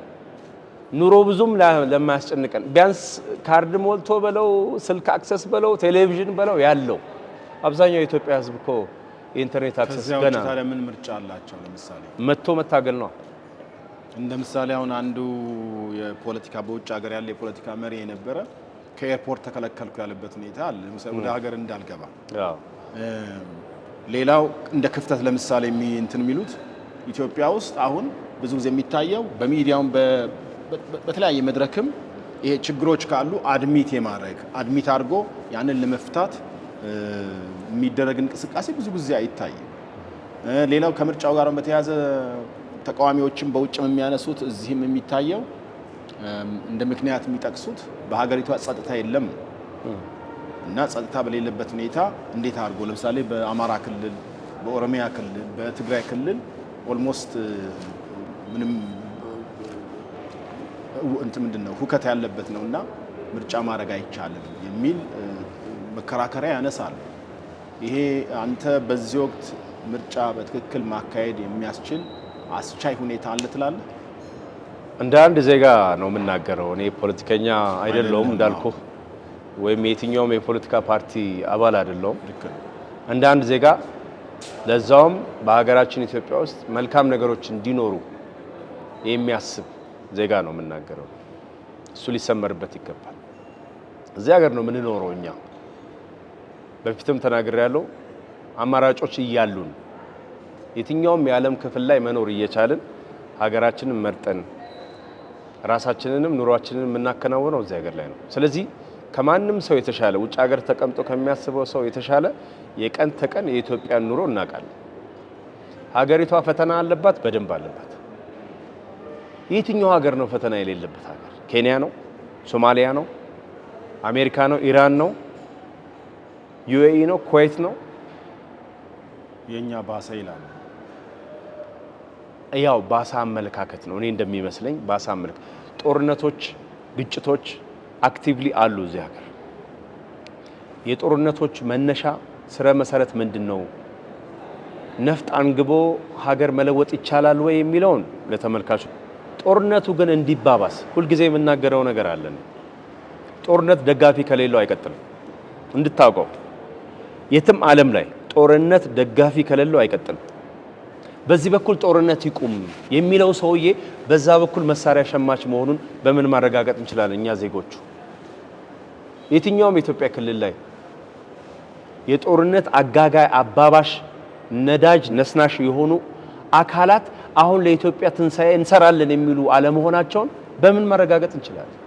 Speaker 1: ኑሮ ብዙም ለማያስጨንቀን ቢያንስ ካርድ ሞልቶ በለው ስልክ አክሰስ በለው ቴሌቪዥን በለው ያለው አብዛኛው የኢትዮጵያ ሕዝብ እኮ የኢንተርኔት አክሰስ ገና
Speaker 2: ታዲያ ምን ምርጫ አላቸው? ለምሳሌ
Speaker 1: መጥቶ መታገል ነው።
Speaker 2: እንደ ምሳሌ አሁን አንዱ የፖለቲካ በውጭ ሀገር ያለ የፖለቲካ መሪ የነበረ ከኤርፖርት ተከለከልኩ ያለበት ሁኔታ አለ። ለምሳሌ ወደ ሀገር እንዳልገባ። ሌላው እንደ ክፍተት ለምሳሌ እንትን የሚሉት ኢትዮጵያ ውስጥ አሁን ብዙ ጊዜ የሚታየው በሚዲያውም በተለያየ መድረክም ይሄ ችግሮች ካሉ አድሚት የማድረግ አድሚት አድርጎ ያንን ለመፍታት የሚደረግ እንቅስቃሴ ብዙ ጊዜ አይታይም። ሌላው ከምርጫው ጋር በተያያዘ ተቃዋሚዎችም በውጭም የሚያነሱት እዚህም የሚታየው እንደ ምክንያት የሚጠቅሱት በሀገሪቷ ጸጥታ የለም እና ጸጥታ በሌለበት ሁኔታ እንዴት አድርጎ ለምሳሌ በአማራ ክልል፣ በኦሮሚያ ክልል፣ በትግራይ ክልል ኦልሞስት ምንም ምንድነው ሁከት ያለበት ነውና ምርጫ ማድረግ አይቻልም የሚል መከራከሪያ ያነሳል። ይሄ አንተ በዚህ ወቅት ምርጫ በትክክል ማካሄድ የሚያስችል አስቻይ ሁኔታ አለ ትላለህ?
Speaker 1: እንደ አንድ ዜጋ ነው የምናገረው። እኔ ፖለቲከኛ አይደለሁም እንዳልኩ ወይም የትኛውም የፖለቲካ ፓርቲ አባል አይደለሁም። እንደ አንድ ዜጋ ለዛውም በሀገራችን ኢትዮጵያ ውስጥ መልካም ነገሮች እንዲኖሩ የሚያስብ ዜጋ ነው የምናገረው። እሱ ሊሰመርበት ይገባል። እዚህ ሀገር ነው የምንኖረው እኛ። በፊትም ተናግሬያለሁ። አማራጮች እያሉን የትኛውም የዓለም ክፍል ላይ መኖር እየቻልን ሀገራችንን መርጠን ራሳችንንም ኑሯችንን የምናከናውነው እዚህ ሀገር ላይ ነው። ስለዚህ ከማንም ሰው የተሻለ ውጭ ሀገር ተቀምጦ ከሚያስበው ሰው የተሻለ የቀን ተቀን የኢትዮጵያን ኑሮ እናውቃለን። ሀገሪቷ ፈተና አለባት፣ በደንብ አለባት። የትኛው ሀገር ነው ፈተና የሌለበት ሀገር? ኬንያ ነው? ሶማሊያ ነው? አሜሪካ ነው? ኢራን ነው? ዩኤኢ ነው? ኩዌት ነው?
Speaker 2: የኛ ባሰ ይላል።
Speaker 1: ያው ባሳ አመለካከት ነው። እኔ እንደሚመስለኝ ባሳ አመለካከት፣ ጦርነቶች፣ ግጭቶች አክቲቭሊ አሉ እዚህ ሀገር። የጦርነቶች መነሻ ስረ መሰረት ምንድነው? ነፍጥ አንግቦ ሀገር መለወጥ ይቻላል ወይ የሚለውን ለተመልካቹ። ጦርነቱ ግን እንዲባባስ ሁልጊዜ የምናገረው ነገር አለን። ጦርነት ደጋፊ ከሌለው አይቀጥልም። እንድታውቀው የትም ዓለም ላይ ጦርነት ደጋፊ ከሌለው አይቀጥልም። በዚህ በኩል ጦርነት ይቁም የሚለው ሰውዬ በዛ በኩል መሳሪያ ሸማች መሆኑን በምን ማረጋገጥ እንችላለን? እኛ ዜጎቹ የትኛውም የኢትዮጵያ ክልል ላይ የጦርነት አጋጋይ አባባሽ ነዳጅ ነስናሽ የሆኑ አካላት አሁን ለኢትዮጵያ ትንሳኤ እንሰራለን የሚሉ አለመሆናቸውን በምን ማረጋገጥ እንችላለን?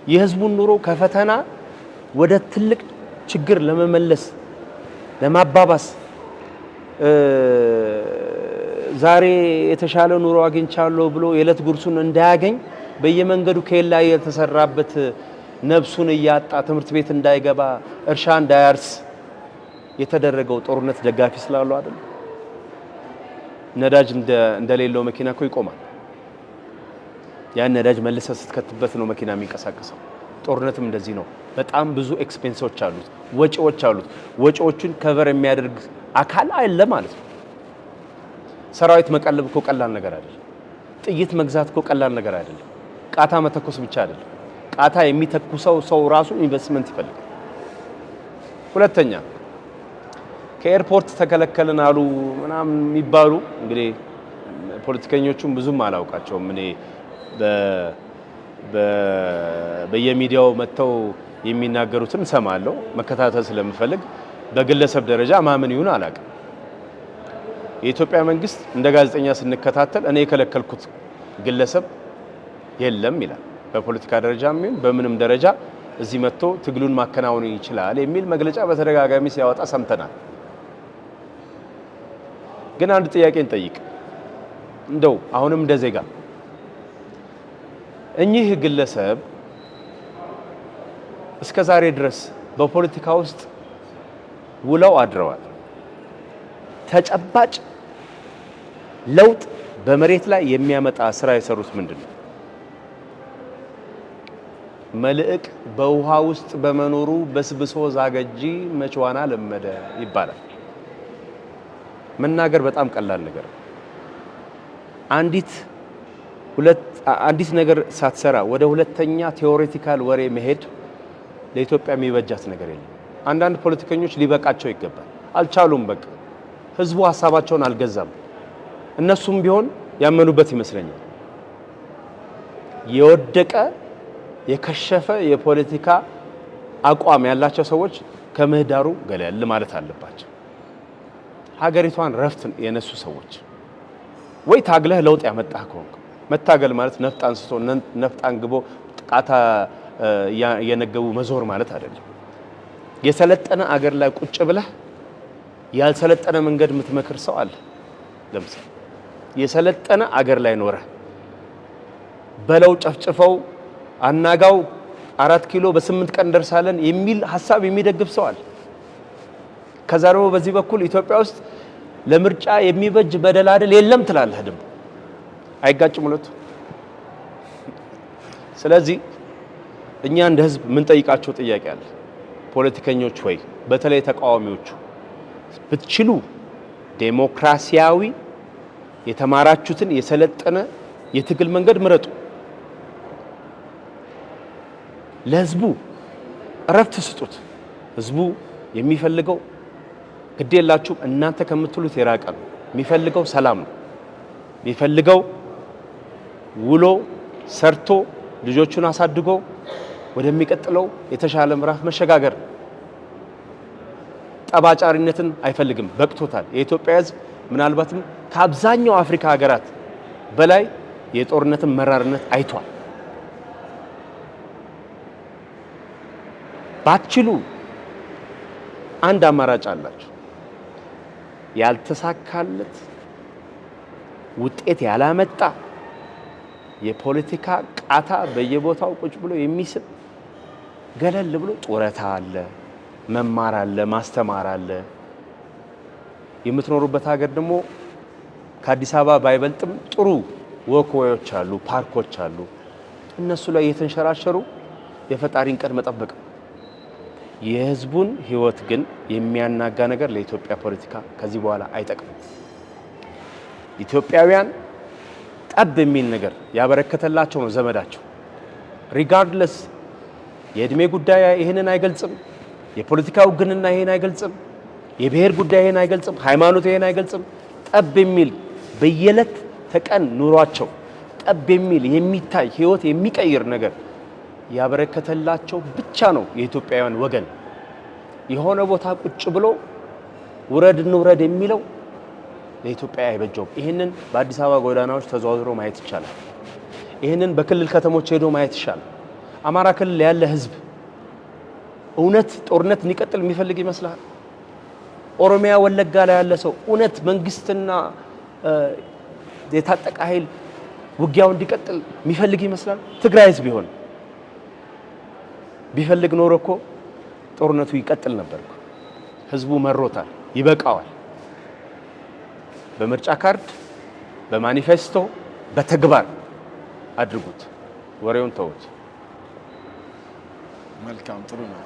Speaker 1: የህዝቡን ኑሮ ከፈተና ወደ ትልቅ ችግር ለመመለስ ለማባባስ ዛሬ የተሻለ ኑሮ አግኝቻለሁ ብሎ የዕለት ጉርሱን እንዳያገኝ በየመንገዱ ከሌላ የተሰራበት ነፍሱን እያጣ ትምህርት ቤት እንዳይገባ እርሻ እንዳያርስ የተደረገው ጦርነት ደጋፊ ስላለው አይደል? ነዳጅ እንደሌለው መኪና እኮ ይቆማል። ያን ነዳጅ መልሰ ስትከትበት ነው መኪና የሚንቀሳቀሰው። ጦርነትም እንደዚህ ነው። በጣም ብዙ ኤክስፔንሶች አሉት፣ ወጪዎች አሉት። ወጪዎቹን ከቨር የሚያደርግ አካል አለ ማለት ነው። ሰራዊት መቀለብ እኮ ቀላል ነገር አይደለም። ጥይት መግዛት እኮ ቀላል ነገር አይደለም። ቃታ መተኮስ ብቻ አይደለም። ቃታ የሚተኩሰው ሰው ራሱ ኢንቨስትመንት ይፈልጋል። ሁለተኛ ከኤርፖርት ተከለከልን አሉ ምናምን የሚባሉ እንግዲህ ፖለቲከኞቹም ብዙም አላውቃቸውም። እኔ በየሚዲያው መጥተው የሚናገሩትን ሰማለሁ መከታተል ስለምፈልግ በግለሰብ ደረጃ ማመን ይሁን አላውቅም። የኢትዮጵያ መንግስት እንደ ጋዜጠኛ ስንከታተል እኔ የከለከልኩት ግለሰብ የለም ይላል። በፖለቲካ ደረጃም ይሁን በምንም ደረጃ እዚህ መጥቶ ትግሉን ማከናወን ይችላል የሚል መግለጫ በተደጋጋሚ ሲያወጣ ሰምተናል። ግን አንድ ጥያቄ እንጠይቅ እንደው አሁንም እንደ ዜጋ እኚህ ግለሰብ እስከ ዛሬ ድረስ በፖለቲካ ውስጥ ውለው አድረዋል። ተጨባጭ ለውጥ በመሬት ላይ የሚያመጣ ስራ የሰሩት ምንድነው? መልእክ በውሃ ውስጥ በመኖሩ በስብሶ ዛገጂ መችዋና ለመደ ይባላል። መናገር በጣም ቀላል ነገር ነው። አንዲት ነገር ሳትሰራ ወደ ሁለተኛ ቴዎሬቲካል ወሬ መሄድ ለኢትዮጵያ የሚበጃት ነገር የለም። አንዳንድ ፖለቲከኞች ሊበቃቸው ይገባል። አልቻሉም። በቃ ህዝቡ ሀሳባቸውን አልገዛም። እነሱም ቢሆን ያመኑበት ይመስለኛል። የወደቀ የከሸፈ የፖለቲካ አቋም ያላቸው ሰዎች ከምህዳሩ ገለል ማለት አለባቸው። ሀገሪቷን ረፍት የነሱ ሰዎች ወይ ታግለህ ለውጥ ያመጣህ ከሆንክ መታገል ማለት ነፍጥ አንስቶ ነፍጥ አንግቦ ጥቃታ የነገቡ መዞር ማለት አይደለም። የሰለጠነ አገር ላይ ቁጭ ብለህ ያልሰለጠነ መንገድ የምትመክር ሰው አለ። ለምሳሌ የሰለጠነ አገር ላይ ኖረ በለው ጨፍጭፈው አናጋው 4 ኪሎ በ8 ቀን ደርሳለን የሚል ሐሳብ የሚደግፍ ሰው አለ። ከዛ ደግሞ በዚህ በኩል ኢትዮጵያ ውስጥ ለምርጫ የሚበጅ መደላደል የለም ትላለህ። ደግሞ አይጋጭም ሁለቱ። ስለዚህ እኛ እንደ ህዝብ ምን ጠይቃቸው ጥያቄ አለ። ፖለቲከኞች ወይ በተለይ ተቃዋሚዎቹ ብትችሉ ዴሞክራሲያዊ የተማራችሁትን የሰለጠነ የትግል መንገድ ምረጡ። ለህዝቡ እረፍት ስጡት። ህዝቡ የሚፈልገው ግዴላችሁም እናንተ ከምትሉት የራቀ ነው። የሚፈልገው ሰላም ነው። የሚፈልገው ውሎ ሰርቶ ልጆቹን አሳድጎ ወደሚቀጥለው የተሻለ ምዕራፍ መሸጋገር። ጠባጫሪነትን አይፈልግም። በቅቶታል። የኢትዮጵያ ህዝብ ምናልባትም ከአብዛኛው አፍሪካ ሀገራት በላይ የጦርነትን መራርነት አይቷል። ባትችሉ አንድ አማራጭ አላችሁ። ያልተሳካለት ውጤት ያላመጣ የፖለቲካ ቃታ በየቦታው ቁጭ ብሎ የሚስብ ገለል ብሎ ጡረታ አለ፣ መማር አለ፣ ማስተማር አለ። የምትኖሩበት ሀገር ደግሞ ከአዲስ አበባ ባይበልጥም ጥሩ ወክወዮች አሉ፣ ፓርኮች አሉ። እነሱ ላይ የተንሸራሸሩ የፈጣሪን ቀን መጠበቅ። የህዝቡን ህይወት ግን የሚያናጋ ነገር ለኢትዮጵያ ፖለቲካ ከዚህ በኋላ አይጠቅምም። ኢትዮጵያውያን ጠብ የሚል ነገር ያበረከተላቸው ነው ዘመዳቸው። ሪጋርድለስ የእድሜ ጉዳይ ይሄንን አይገልጽም። የፖለቲካ ውግንና ይሄን አይገልጽም። የብሔር ጉዳይ ይሄን አይገልጽም። ሃይማኖት ይሄን አይገልጽም። ጠብ የሚል በየዕለት ተቀን ኑሯቸው ጠብ የሚል የሚታይ ህይወት የሚቀይር ነገር ያበረከተላቸው ብቻ ነው የኢትዮጵያውያን ወገን። የሆነ ቦታ ቁጭ ብሎ ውረድ እንውረድ የሚለው ለኢትዮጵያ አይበጀውም። ይሄንን በአዲስ አበባ ጎዳናዎች ተዘዋውሮ ማየት ይቻላል። ይሄንን በክልል ከተሞች ሄዶ ማየት ይቻላል። አማራ ክልል ያለ ህዝብ እውነት ጦርነት እንዲቀጥል የሚፈልግ ይመስላል? ኦሮሚያ ወለጋ ላይ ያለ ሰው እውነት መንግስትና የታጠቀ ኃይል ውጊያው እንዲቀጥል የሚፈልግ ይመስላል? ትግራይስ ቢፈልግ ኖሮ እኮ ጦርነቱ ይቀጥል ነበር። ህዝቡ መሮታል፣ ይበቃዋል። በምርጫ ካርድ፣ በማኒፌስቶ፣ በተግባር አድርጉት። ወሬውን ተውት።
Speaker 2: መልካም፣ ጥሩ ነው።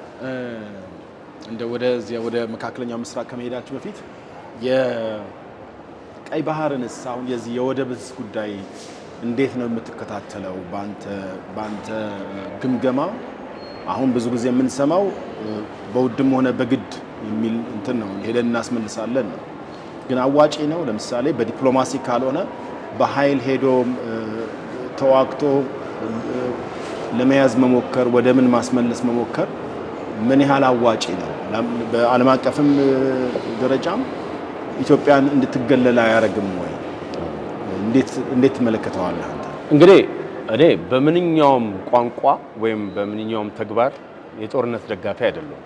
Speaker 2: ወደ መካከለኛው ምስራቅ ከመሄዳችሁ በፊት የቀይ ባህርንስ አሁን የዚህ የወደብስ ጉዳይ እንዴት ነው የምትከታተለው? ባንተ ግምገማ አሁን ብዙ ጊዜ የምንሰማው በውድም ሆነ በግድ የሚል እንትን ነው፣ ሄደን እናስመልሳለን ነው። ግን አዋጪ ነው? ለምሳሌ በዲፕሎማሲ ካልሆነ በኃይል ሄዶ ተዋግቶ ለመያዝ መሞከር፣ ወደ ምን ማስመለስ መሞከር ምን ያህል አዋጪ ነው? በዓለም አቀፍም ደረጃም ኢትዮጵያን እንድትገለል አያደርግም ወይ? እንዴት ትመለከተዋለህ አንተ?
Speaker 1: እንግዲህ እኔ በምንኛውም ቋንቋ ወይም በምንኛውም ተግባር የጦርነት ደጋፊ አይደለሁም።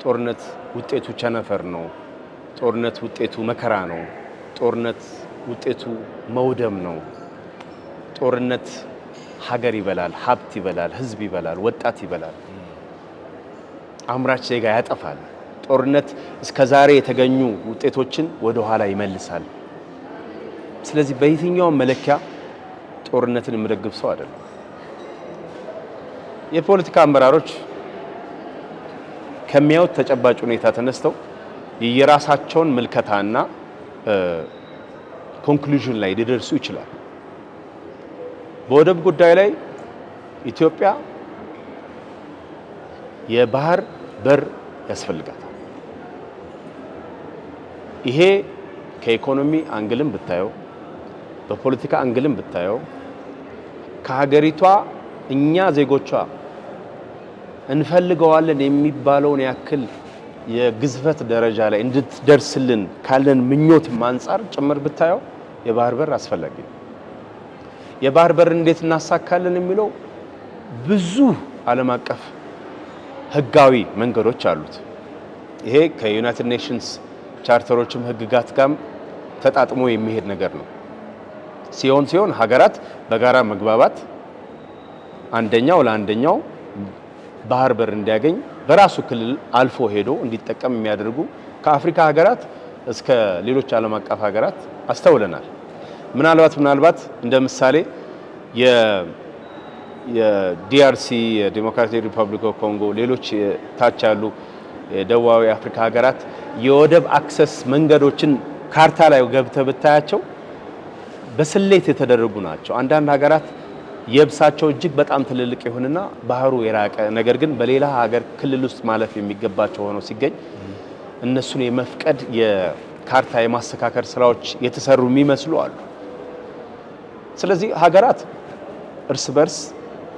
Speaker 1: ጦርነት ውጤቱ ቸነፈር ነው። ጦርነት ውጤቱ መከራ ነው። ጦርነት ውጤቱ መውደም ነው። ጦርነት ሀገር ይበላል፣ ሀብት ይበላል፣ ህዝብ ይበላል፣ ወጣት ይበላል፣ አምራች ዜጋ ያጠፋል። ጦርነት እስከ ዛሬ የተገኙ ውጤቶችን ወደ ኋላ ይመልሳል። ስለዚህ በየትኛው መለኪያ ጦርነትን የምደግፍ ሰው አይደለም። የፖለቲካ አመራሮች ከሚያዩት ተጨባጭ ሁኔታ ተነስተው የራሳቸውን ምልከታና ኮንክሉዥን ላይ ሊደርሱ ይችላል። በወደብ ጉዳይ ላይ ኢትዮጵያ የባህር በር ያስፈልጋታል። ይሄ ከኢኮኖሚ አንግልም ብታየው በፖለቲካ አንግልም ብታየው ከሀገሪቷ እኛ ዜጎቿ እንፈልገዋለን የሚባለውን ያክል የግዝፈት ደረጃ ላይ እንድትደርስልን ካለን ምኞት አንፃር ጭምር ብታየው የባህር በር አስፈላጊ ነው። የባህር በር እንዴት እናሳካለን የሚለው ብዙ ዓለም አቀፍ ህጋዊ መንገዶች አሉት። ይሄ ከዩናይትድ ኔሽንስ ቻርተሮችም ህግጋት ጋር ተጣጥሞ የሚሄድ ነገር ነው። ሲሆን ሀገራት በጋራ መግባባት አንደኛው ለአንደኛው ባህር በር እንዲያገኝ በራሱ ክልል አልፎ ሄዶ እንዲጠቀም የሚያደርጉ ከአፍሪካ ሀገራት እስከ ሌሎች ዓለም አቀፍ ሀገራት አስተውለናል። ምናልባት እንደ ምሳሌ የዲአርሲ የዲሞክራቲክ ሪፐብሊክ ኦፍ ኮንጎ ሌሎች ታች ያሉ የደቡባዊ አፍሪካ ሀገራት የወደብ አክሰስ መንገዶችን ካርታ ላይ ገብተህ ብታያቸው በስሌት የተደረጉ ናቸው። አንዳንድ ሀገራት የብሳቸው እጅግ በጣም ትልልቅ ይሁንና ባህሩ የራቀ ነገር ግን በሌላ ሀገር ክልል ውስጥ ማለፍ የሚገባቸው ሆነው ሲገኝ እነሱን የመፍቀድ የካርታ የማስተካከል ስራዎች የተሰሩ የሚመስሉ አሉ። ስለዚህ ሀገራት እርስ በርስ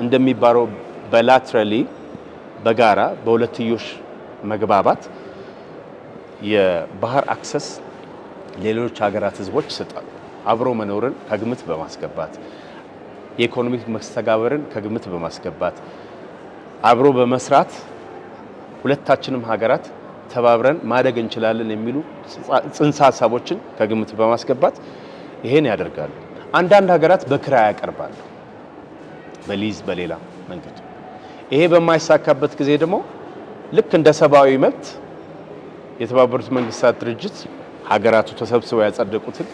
Speaker 1: እንደሚባለው ባይላተራሊ በጋራ በሁለትዮሽ መግባባት የባህር አክሰስ ሌሎች ሀገራት ህዝቦች ይሰጣሉ። አብሮ መኖርን ከግምት በማስገባት የኢኮኖሚክ መስተጋበርን ከግምት በማስገባት አብሮ በመስራት ሁለታችንም ሀገራት ተባብረን ማደግ እንችላለን የሚሉ ጽንሰ ሀሳቦችን ከግምት በማስገባት ይሄን ያደርጋሉ። አንዳንድ ሀገራት በክራይ ያቀርባሉ፣ በሊዝ በሌላ መንገድ። ይሄ በማይሳካበት ጊዜ ደግሞ ልክ እንደ ሰብአዊ መብት የተባበሩት መንግስታት ድርጅት ሀገራቱ ተሰብስበው ያጸደቁት ህግ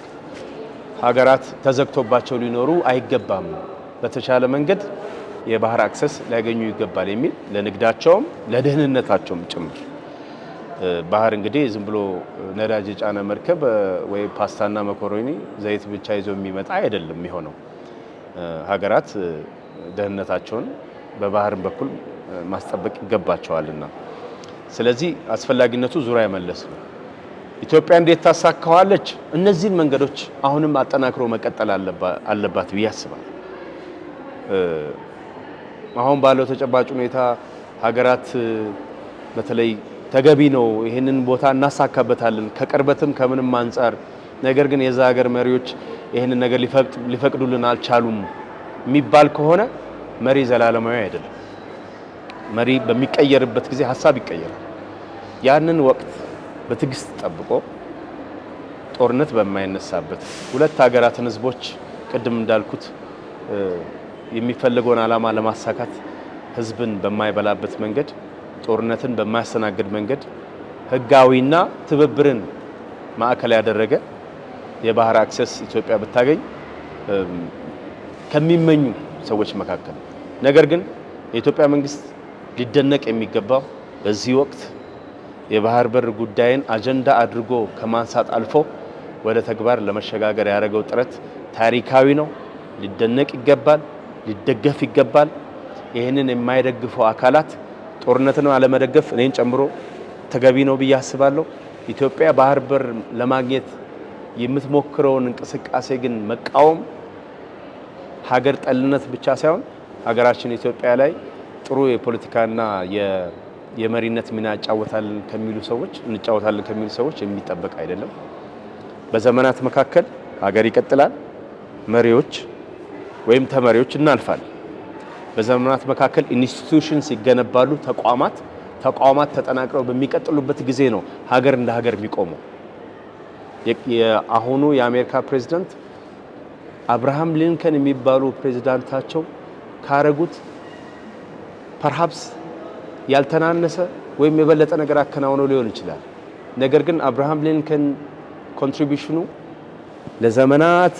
Speaker 1: ሀገራት ተዘግቶባቸው ሊኖሩ አይገባም፣ በተቻለ መንገድ የባህር አክሰስ ሊያገኙ ይገባል የሚል ለንግዳቸውም ለደህንነታቸውም ጭምር። ባህር እንግዲህ ዝም ብሎ ነዳጅ የጫነ መርከብ ወይ ፓስታና መኮሮኒ ዘይት ብቻ ይዞ የሚመጣ አይደለም የሚሆነው። ሀገራት ደህንነታቸውን በባህር በኩል ማስጠበቅ ይገባቸዋልና ስለዚህ አስፈላጊነቱ ዙሪያ መለስ ነው። ኢትዮጵያ እንዴት ታሳካዋለች? እነዚህን መንገዶች አሁንም አጠናክሮ መቀጠል አለባት ብዬ አስባለሁ። አሁን ባለው ተጨባጭ ሁኔታ ሀገራት በተለይ ተገቢ ነው ይሄንን ቦታ እናሳካበታለን ከቅርበትም ከምንም አንፃር፣ ነገር ግን የዛ ሀገር መሪዎች ይሄንን ነገር ሊፈቅዱልን አልቻሉም የሚባል ከሆነ መሪ ዘላለማዊ አይደለም። መሪ በሚቀየርበት ጊዜ ሀሳብ ይቀየራል። ያንን ወቅት በትዕግስት ጠብቆ ጦርነት በማይነሳበት ሁለት ሀገራትን ህዝቦች ቅድም እንዳልኩት የሚፈልገውን ዓላማ ለማሳካት ህዝብን በማይበላበት መንገድ ጦርነትን በማያስተናግድ መንገድ ህጋዊና ትብብርን ማዕከል ያደረገ የባህር አክሰስ ኢትዮጵያ ብታገኝ ከሚመኙ ሰዎች መካከል። ነገር ግን የኢትዮጵያ መንግስት ሊደነቅ የሚገባው በዚህ ወቅት የባህር በር ጉዳይን አጀንዳ አድርጎ ከማንሳት አልፎ ወደ ተግባር ለመሸጋገር ያደረገው ጥረት ታሪካዊ ነው። ሊደነቅ ይገባል፣ ሊደገፍ ይገባል። ይህንን የማይደግፉ አካላት ጦርነትን አለመደገፍ እኔን ጨምሮ ተገቢ ነው ብዬ አስባለሁ። ኢትዮጵያ ባህር በር ለማግኘት የምትሞክረውን እንቅስቃሴ ግን መቃወም ሀገር ጠልነት ብቻ ሳይሆን ሀገራችን ኢትዮጵያ ላይ ጥሩ የፖለቲካና የመሪነት ሚና እንጫወታለን ከሚሉ ሰዎች የሚጠበቅ አይደለም። በዘመናት መካከል ሀገር ይቀጥላል፣ መሪዎች ወይም ተመሪዎች እናልፋለን። በዘመናት መካከል ኢንስቲትዩሽንስ ይገነባሉ፣ ተቋማት ተጠናክረው በሚቀጥሉበት ጊዜ ነው ሀገር እንደ ሀገር የሚቆመው። የአሁኑ የአሜሪካ ፕሬዝዳንት አብርሃም ሊንከን የሚባሉ ፕሬዝዳንታቸው ካረጉት ፐርሃፕስ ያልተናነሰ ወይም የበለጠ ነገር አከናውነው ሊሆን ይችላል። ነገር ግን አብርሃም ሊንከን ኮንትሪቢዩሽኑ ለዘመናት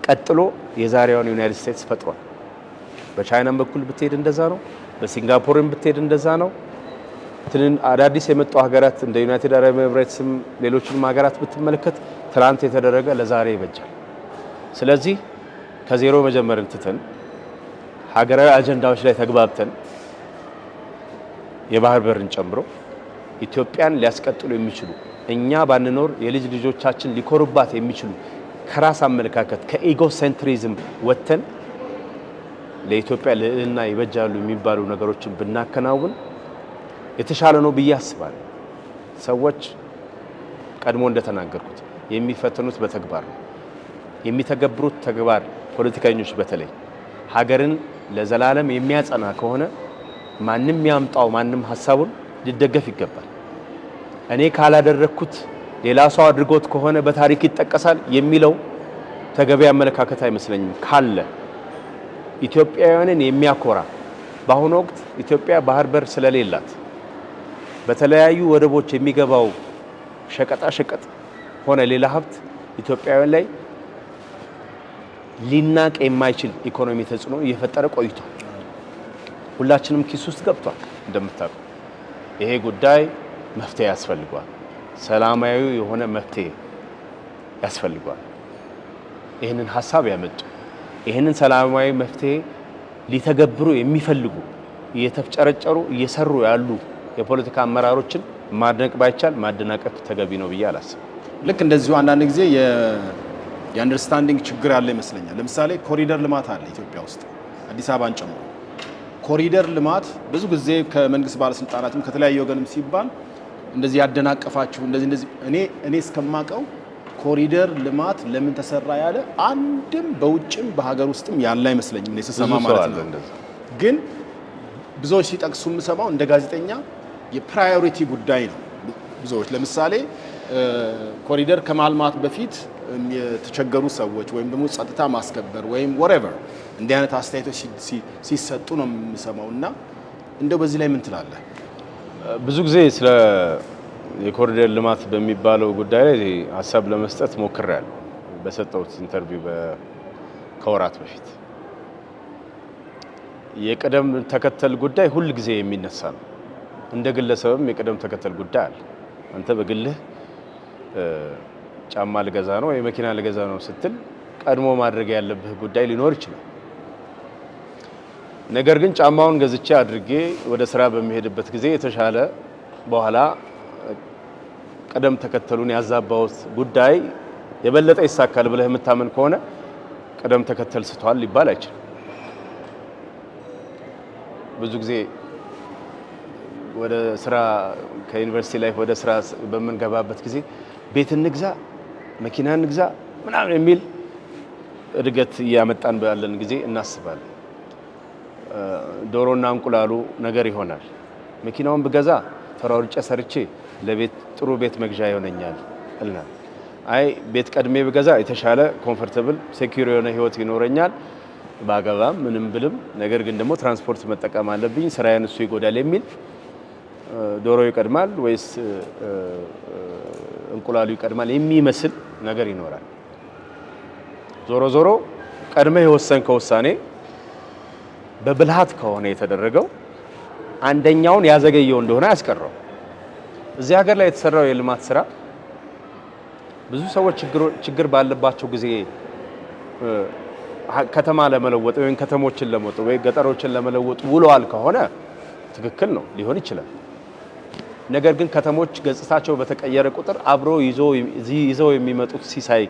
Speaker 1: ቀጥሎ የዛሬውን ዩናይትድ ስቴትስ ፈጥሯል። በቻይናም በኩል ብትሄድ እንደዛ ነው። በሲንጋፖርም ብትሄድ እንደዛ ነው። አዳዲስ የመጡ ሀገራት እንደ ዩናይትድ አረብ ኤምሬትስም ሌሎችንም ሀገራት ብትመለከት ትናንት የተደረገ ለዛሬ ይበጃል። ስለዚህ ከዜሮ መጀመርን ትተን ሀገራዊ አጀንዳዎች ላይ ተግባብተን የባህር በርን ጨምሮ ኢትዮጵያን ሊያስቀጥሉ የሚችሉ እኛ ባንኖር የልጅ ልጆቻችን ሊኮሩባት የሚችሉ ከራስ አመለካከት ከኢጎሴንትሪዝም ወጥተን ለኢትዮጵያ ልዕልና ይበጃሉ የሚባሉ ነገሮችን ብናከናውን የተሻለ ነው ብዬ አስባለሁ። ሰዎች ቀድሞ እንደተናገርኩት የሚፈተኑት በተግባር ነው። የሚተገብሩት ተግባር ፖለቲከኞች በተለይ ሀገርን ለዘላለም የሚያጸና ከሆነ ማንም ያምጣው ማንም ሀሳቡን ሊደገፍ ይገባል። እኔ ካላደረኩት ሌላ ሰው አድርጎት ከሆነ በታሪክ ይጠቀሳል የሚለው ተገቢ አመለካከት አይመስለኝም። ካለ ኢትዮጵያውያንን የሚያኮራ በአሁኑ ወቅት ኢትዮጵያ ባህር በር ስለሌላት በተለያዩ ወደቦች የሚገባው ሸቀጣ ሸቀጥ ሆነ ሌላ ሀብት ኢትዮጵያውያን ላይ ሊናቅ የማይችል ኢኮኖሚ ተጽዕኖ እየፈጠረ ቆይቷል። ሁላችንም ኪስ ውስጥ ገብቷል። እንደምታውቁ ይሄ ጉዳይ መፍትሄ ያስፈልገዋል። ሰላማዊ የሆነ መፍትሄ ያስፈልገዋል። ይህንን ሀሳብ ያመጡ ይህንን ሰላማዊ መፍትሄ ሊተገብሩ የሚፈልጉ እየተፍጨረጨሩ እየሰሩ ያሉ የፖለቲካ አመራሮችን ማድነቅ ባይቻል ማደናቀፍ ተገቢ ነው ብዬ አላስብም።
Speaker 2: ልክ እንደዚሁ አንዳንድ ጊዜ የአንደርስታንዲንግ ችግር ያለ ይመስለኛል። ለምሳሌ ኮሪደር ልማት አለ ኢትዮጵያ ውስጥ አዲስ አበባን ጨምሮ። ኮሪደር ልማት ብዙ ጊዜ ከመንግስት ባለስልጣናትም ከተለያየ ወገንም ሲባል እንደዚህ ያደናቀፋችሁ እንደዚህ እኔ እስከማቀው ኮሪደር ልማት ለምን ተሰራ ያለ አንድም በውጭም በሀገር ውስጥም ያለ አይመስለኝም እኔ ስሰማ ማለት ነው። ግን ብዙዎች ሲጠቅሱ የምሰማው እንደ ጋዜጠኛ የፕራዮሪቲ ጉዳይ ነው። ብዙዎች ለምሳሌ ኮሪደር ከማልማት በፊት የተቸገሩ ሰዎች ወይም ደግሞ ጸጥታ ማስከበር ወይም whatever እንዲህ አይነት አስተያየቶች ሲሰጡ ነው የምሰማው። እና እንደው በዚህ ላይ ምን ትላለህ?
Speaker 1: ብዙ ጊዜ ስለ የኮሪደር ልማት በሚባለው ጉዳይ ላይ ሀሳብ ለመስጠት ሞክሬያለሁ በሰጠሁት ኢንተርቪው ከወራት በፊት። የቅደም ተከተል ጉዳይ ሁል ጊዜ የሚነሳ ነው። እንደ ግለሰብም የቅደም ተከተል ጉዳይ አለ። አንተ በግልህ ጫማ ልገዛ ነው ወይ መኪና ልገዛ ነው ስትል ቀድሞ ማድረግ ያለብህ ጉዳይ ሊኖር ይችላል። ነገር ግን ጫማውን ገዝቼ አድርጌ ወደ ስራ በሚሄድበት ጊዜ የተሻለ በኋላ ቀደም ተከተሉን ያዛባውት ጉዳይ የበለጠ ይሳካል ብለህ የምታመን ከሆነ ቀደም ተከተል ስተዋል ሊባል አይችልም። ብዙ ጊዜ ወደ ስራ ከዩኒቨርሲቲ ላይ ወደ ስራ በምንገባበት ጊዜ ቤት እንግዛ፣ መኪና እንግዛ ምናምን የሚል እድገት እያመጣን ባለን ጊዜ እናስባለን። ዶሮና እንቁላሉ ነገር ይሆናል። መኪናውን ብገዛ ተራውርጬ ሰርቼ ለቤት ጥሩ ቤት መግዣ ይሆነኛል እልና አይ ቤት ቀድሜ ብገዛ የተሻለ ኮምፎርታብል ሴኩር የሆነ ህይወት ይኖረኛል ባገባም ምንም ብልም፣ ነገር ግን ደግሞ ትራንስፖርት መጠቀም አለብኝ፣ ስራዬን እሱ ይጎዳል የሚል ዶሮ ይቀድማል ወይስ እንቁላሉ ይቀድማል የሚመስል ነገር ይኖራል። ዞሮ ዞሮ ቀድመህ የወሰንከው ውሳኔ በብልሃት ከሆነ የተደረገው አንደኛውን ያዘገየው እንደሆነ ያስቀረው። እዚህ ሀገር ላይ የተሰራው የልማት ስራ ብዙ ሰዎች ችግር ባለባቸው ጊዜ ከተማ ለመለወጥ ወይም ከተሞችን ለመለወጥ ወይ ገጠሮችን ለመለወጥ ውለዋል ከሆነ ትክክል ነው ሊሆን ይችላል። ነገር ግን ከተሞች ገጽታቸው በተቀየረ ቁጥር አብሮ ይዘው የሚመጡት ሲሳይ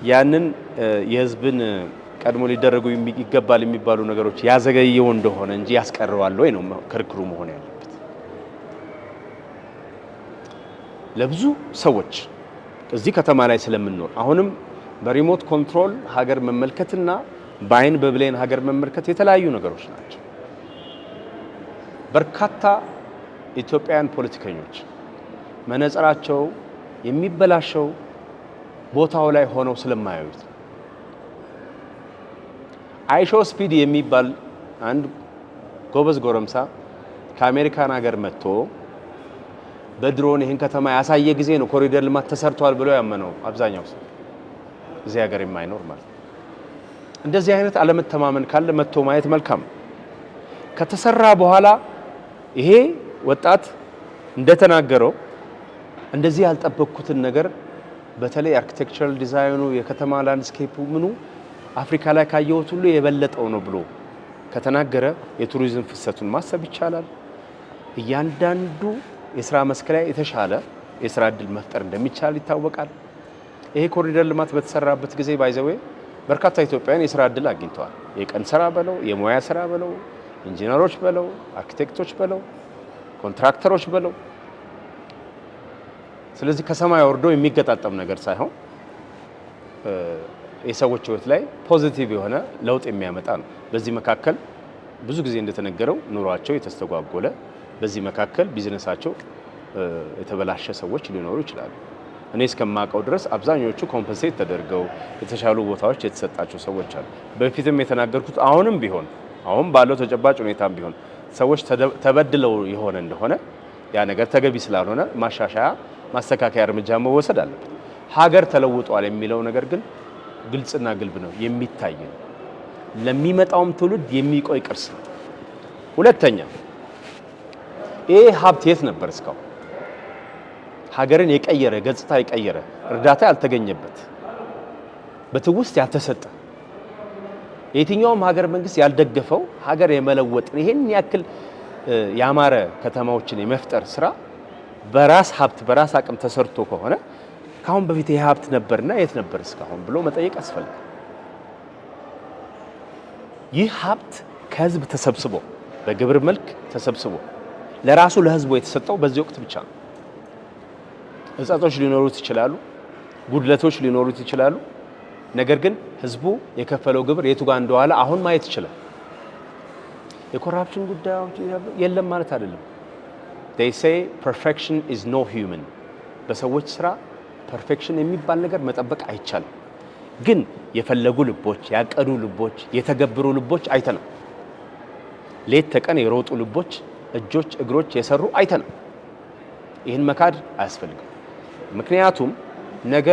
Speaker 1: ያንን የህዝብን ቀድሞ ሊደረጉ ይገባል የሚባሉ ነገሮች ያዘገየው እንደሆነ እንጂ ያስቀረዋል ወይ ነው ክርክሩ መሆን ያለበት። ለብዙ ሰዎች እዚህ ከተማ ላይ ስለምንኖር አሁንም በሪሞት ኮንትሮል ሀገር መመልከትና በአይን በብሌን ሀገር መመልከት የተለያዩ ነገሮች ናቸው። በርካታ ኢትዮጵያውያን ፖለቲከኞች መነጽራቸው የሚበላሸው ቦታው ላይ ሆነው ስለማያዩት ነው። አይሾ ስፒድ የሚባል አንድ ጎበዝ ጎረምሳ ከአሜሪካን ሀገር መጥቶ በድሮን ይሄን ከተማ ያሳየ ጊዜ ነው ኮሪደር ልማት ተሰርቷል ብሎ ያመነው አብዛኛው ሰው እዚህ ሀገር የማይኖር ማለት ነው። እንደዚህ አይነት አለመተማመን ካለ መጥቶ ማየት መልካም። ከተሰራ በኋላ ይሄ ወጣት እንደተናገረው እንደዚህ ያልጠበቅኩትን ነገር በተለይ አርኪቴክቸራል ዲዛይኑ የከተማ ላንድስኬፑ ምኑ አፍሪካ ላይ ካየሁት ሁሉ የበለጠው ነው ብሎ ከተናገረ የቱሪዝም ፍሰቱን ማሰብ ይቻላል። እያንዳንዱ የስራ መስክ ላይ የተሻለ የስራ እድል መፍጠር እንደሚቻል ይታወቃል። ይሄ ኮሪደር ልማት በተሰራበት ጊዜ ባይዘዌ በርካታ ኢትዮጵያውያን የስራ እድል አግኝተዋል። የቀን ስራ በለው፣ የሙያ ስራ በለው፣ ኢንጂነሮች በለው፣ አርኪቴክቶች በለው፣ ኮንትራክተሮች በለው። ስለዚህ ከሰማይ ወርዶ የሚገጣጠም ነገር ሳይሆን የሰዎች ህይወት ላይ ፖዚቲቭ የሆነ ለውጥ የሚያመጣ ነው። በዚህ መካከል ብዙ ጊዜ እንደተነገረው ኑሯቸው የተስተጓጎለ፣ በዚህ መካከል ቢዝነሳቸው የተበላሸ ሰዎች ሊኖሩ ይችላሉ። እኔ እስከማውቀው ድረስ አብዛኞቹ ኮምፐንሴት ተደርገው የተሻሉ ቦታዎች የተሰጣቸው ሰዎች አሉ። በፊትም የተናገርኩት አሁንም ቢሆን አሁን ባለው ተጨባጭ ሁኔታም ቢሆን ሰዎች ተበድለው የሆነ እንደሆነ ያ ነገር ተገቢ ስላልሆነ ማሻሻያ ማስተካከያ እርምጃ መወሰድ አለበት። ሀገር ተለውጧል የሚለው ነገር ግን ግልጽና ግልብ ነው፣ የሚታይ ነው፣ ለሚመጣውም ትውልድ የሚቆይ ቅርስ ነው። ሁለተኛ ይሄ ሀብት የት ነበር እስካሁን? ሀገርን የቀየረ ገጽታ የቀየረ እርዳታ ያልተገኘበት በትውስት ያልተሰጠ የትኛውም ሀገር መንግስት ያልደገፈው ሀገር የመለወጥ ይሄን ያክል ያማረ ከተማዎችን የመፍጠር ስራ በራስ ሀብት በራስ አቅም ተሰርቶ ከሆነ ካሁን በፊት ይሄ ሀብት ነበርና የት ነበር እስካሁን ብሎ መጠየቅ ያስፈልጋል። ይህ ሀብት ከህዝብ ተሰብስቦ በግብር መልክ ተሰብስቦ ለራሱ ለህዝቡ የተሰጠው በዚህ ወቅት ብቻ ነው። እጻጾች ሊኖሩት ይችላሉ፣ ጉድለቶች ሊኖሩት ይችላሉ። ነገር ግን ህዝቡ የከፈለው ግብር የቱ ጋር እንደዋለ አሁን ማየት ይችላል። የኮራፕሽን ጉዳዮች የለም ማለት አይደለም። they say perfection is no human በሰዎች ስራ ፐርፌክሽን የሚባል ነገር መጠበቅ አይቻልም። ግን የፈለጉ ልቦች፣ ያቀዱ ልቦች፣ የተገብሩ ልቦች አይተናል። ሌት ተቀን የሮጡ ልቦች፣ እጆች፣ እግሮች የሰሩ አይተናል። ይህን መካድ አያስፈልግም። ምክንያቱም ነገ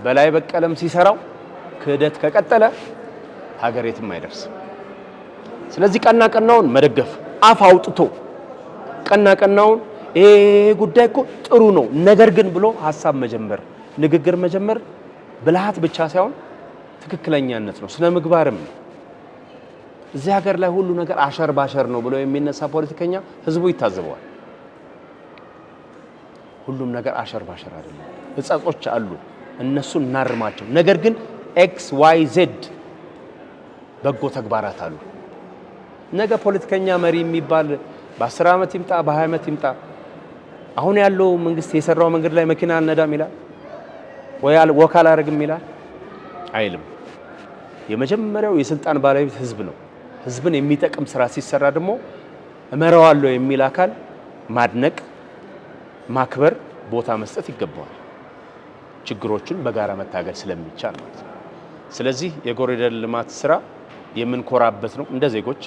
Speaker 1: በላይ በቀለም ሲሰራው ክህደት ከቀጠለ ሀገር የትም አይደርስም። ስለዚህ ቀና ቀናውን መደገፍ፣ አፍ አውጥቶ ቀና ቀናውን ይሄ ጉዳይ እኮ ጥሩ ነው ነገር ግን ብሎ ሀሳብ መጀመር፣ ንግግር መጀመር ብልሃት ብቻ ሳይሆን ትክክለኛነት ነው፣ ስነ ምግባርም ነው። እዚህ ሀገር ላይ ሁሉ ነገር አሸር ባሸር ነው ብሎ የሚነሳ ፖለቲከኛ ህዝቡ ይታዘበዋል። ሁሉም ነገር አሸር ባሸር አይደለም። እጻጾች አሉ፣ እነሱ እናርማቸው። ነገር ግን ኤክስ ዋይ ዜድ በጎ ተግባራት አሉ። ነገ ፖለቲከኛ መሪ የሚባል በ10 ዓመት ይምጣ በ20 ዓመት ይምጣ አሁን ያለው መንግስት የሰራው መንገድ ላይ መኪና አልነዳም ይላል ወይ ወክ አላደርግም ይላል አይልም። የመጀመሪያው የስልጣን ባለቤት ህዝብ ነው። ህዝብን የሚጠቅም ስራ ሲሰራ ደግሞ እመራዋለሁ የሚል አካል ማድነቅ፣ ማክበር፣ ቦታ መስጠት ይገባዋል። ችግሮችን በጋራ መታገል ስለሚቻል ማለት ነው። ስለዚህ የኮሪደር ልማት ስራ የምንኮራበት ነው እንደ ዜጎች።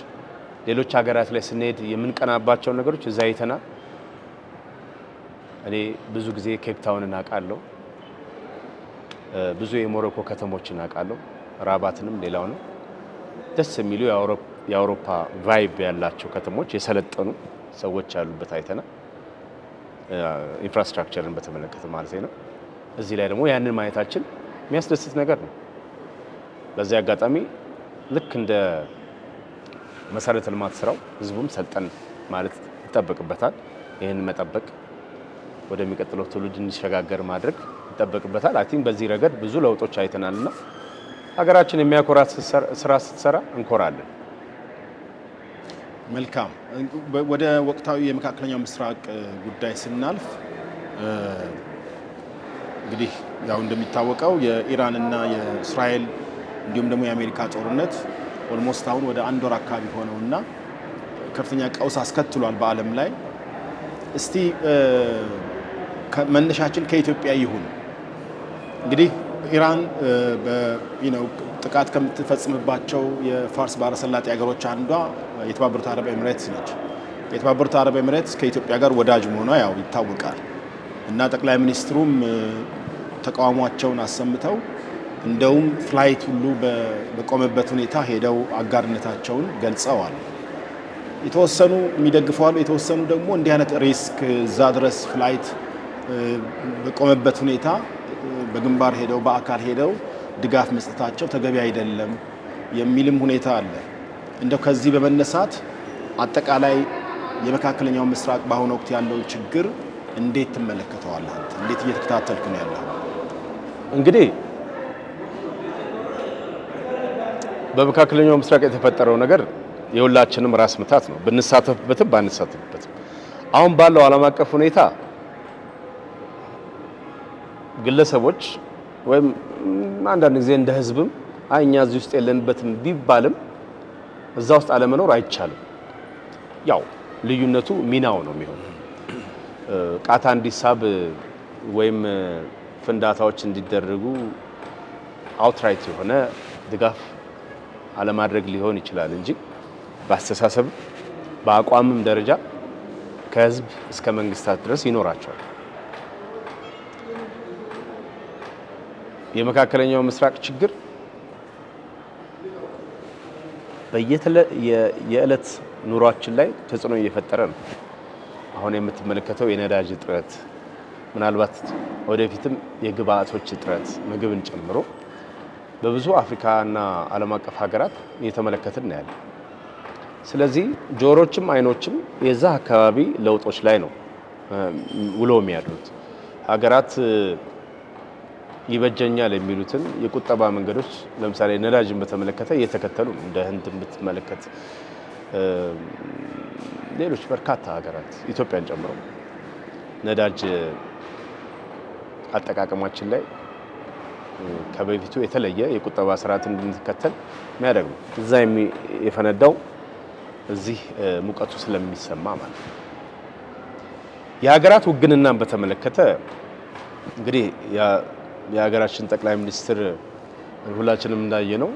Speaker 1: ሌሎች ሀገራት ላይ ስንሄድ የምንቀናባቸው ነገሮች እዛ አይተናል። እኔ ብዙ ጊዜ ኬፕ ታውንን አውቃለሁ፣ ብዙ የሞሮኮ ከተሞችን አውቃለሁ፣ ራባትንም ሌላው ነው። ደስ የሚሉ የአውሮፓ ቫይብ ያላቸው ከተሞች የሰለጠኑ ሰዎች ያሉበት አይተናል። ኢንፍራስትራክቸርን በተመለከተ ማለት ነው። እዚህ ላይ ደግሞ ያንን ማየታችን የሚያስደስት ነገር ነው። በዚህ አጋጣሚ ልክ እንደ መሰረተ ልማት ስራው ህዝቡም ሰልጠን ማለት ይጠበቅበታል። ይህን መጠበቅ ወደሚቀጥለው ትውልድ እንዲሸጋገር ማድረግ ይጠበቅበታል። አይ ቲንክ በዚህ ረገድ ብዙ ለውጦች አይተናልና ሀገራችን የሚያኮራ ስራ ስትሰራ እንኮራለን።
Speaker 2: መልካም። ወደ ወቅታዊ የመካከለኛው ምስራቅ ጉዳይ ስናልፍ እንግዲህ ያው እንደሚታወቀው የኢራንና የእስራኤል እንዲሁም ደግሞ የአሜሪካ ጦርነት ኦልሞስት አሁን ወደ 1 ወር አካባቢ ሆነውና ከፍተኛ ቀውስ አስከትሏል በዓለም ላይ። እስቲ መነሻችን ከኢትዮጵያ ይሁን። እንግዲህ ኢራን ጥቃት ከምትፈጽምባቸው የፋርስ ባህረ ሰላጤ ሀገሮች አንዷ የተባበሩት አረብ ኤሚሬትስ ነች። የተባበሩት አረብ ኤሚሬትስ ከኢትዮጵያ ጋር ወዳጅ መሆኗ ያው ይታወቃል እና ጠቅላይ ሚኒስትሩም ተቃውሟቸውን አሰምተው እንደውም ፍላይት ሁሉ በቆመበት ሁኔታ ሄደው አጋርነታቸውን ገልጸዋል። የተወሰኑ የሚደግፈዋሉ፣ የተወሰኑ ደግሞ እንዲህ አይነት ሪስክ እዛ ድረስ ፍላይት በቆመበት ሁኔታ በግንባር ሄደው በአካል ሄደው ድጋፍ መስጠታቸው ተገቢ አይደለም የሚልም ሁኔታ አለ። እንደው ከዚህ በመነሳት አጠቃላይ የመካከለኛው ምስራቅ በአሁኑ ወቅት ያለው ችግር እንዴት ትመለከተዋለህ? እንዴት እየተከታተልክ ነው ያለው?
Speaker 1: እንግዲህ በመካከለኛው ምስራቅ የተፈጠረው ነገር የሁላችንም ራስ ምታት ነው፣ ብንሳተፍበትም ባንሳተፍበትም። አሁን ባለው ዓለም አቀፍ ሁኔታ ግለሰቦች ወይም አንዳንድ ጊዜ እንደ ህዝብም እኛ እዚህ ውስጥ የለንበትም ቢባልም እዛ ውስጥ አለመኖር አይቻልም። ያው ልዩነቱ ሚናው ነው የሚሆነው። ቃታ እንዲሳብ ወይም ፍንዳታዎች እንዲደረጉ አውትራይት የሆነ ድጋፍ አለማድረግ ሊሆን ይችላል እንጂ በአስተሳሰብ በአቋምም ደረጃ ከህዝብ እስከ መንግስታት ድረስ ይኖራቸዋል። የመካከለኛው ምስራቅ ችግር የዕለት ኑሯችን ላይ ተጽዕኖ እየፈጠረ ነው። አሁን የምትመለከተው የነዳጅ እጥረት፣ ምናልባት ወደፊትም የግብአቶች እጥረት ምግብን ጨምሮ በብዙ አፍሪካና ዓለም አቀፍ ሀገራት እየተመለከትን ነው ያለው። ስለዚህ ጆሮችም አይኖችም የዛ አካባቢ ለውጦች ላይ ነው ውሎ የሚያድሩት። ሀገራት ይበጀኛል የሚሉትን የቁጠባ መንገዶች ለምሳሌ ነዳጅን በተመለከተ እየተከተሉ ነው። እንደ ህንድ ብትመለከት፣ ሌሎች በርካታ ሀገራት ኢትዮጵያን ጨምሮ ነዳጅ አጠቃቀማችን ላይ ከበፊቱ የተለየ የቁጠባ ስርዓት እንድንከተል የሚያደርግ ነው። እዛ የፈነዳው እዚህ ሙቀቱ ስለሚሰማ ማለት ነው። የሀገራት ውግንናን በተመለከተ እንግዲህ የሀገራችን ጠቅላይ ሚኒስትር ሁላችንም እንዳየነው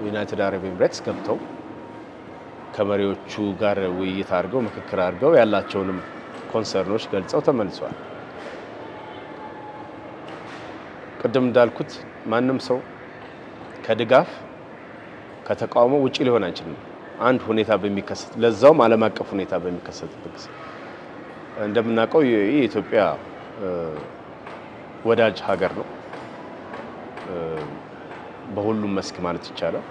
Speaker 1: ዩናይትድ አረብ ኤሚሬትስ ገብተው ከመሪዎቹ ጋር ውይይት አድርገው ምክክር አድርገው ያላቸውንም ኮንሰርኖች ገልጸው ተመልሰዋል። ቅድም እንዳልኩት ማንም ሰው ከድጋፍ ከተቃውሞ ውጪ ሊሆን አይችልም። አንድ ሁኔታ በሚከሰት ለዛውም ዓለም አቀፍ ሁኔታ በሚከሰትበት ጊዜ እንደምናውቀው የኢትዮጵያ ወዳጅ ሀገር ነው በሁሉም መስክ ማለት ይቻላል።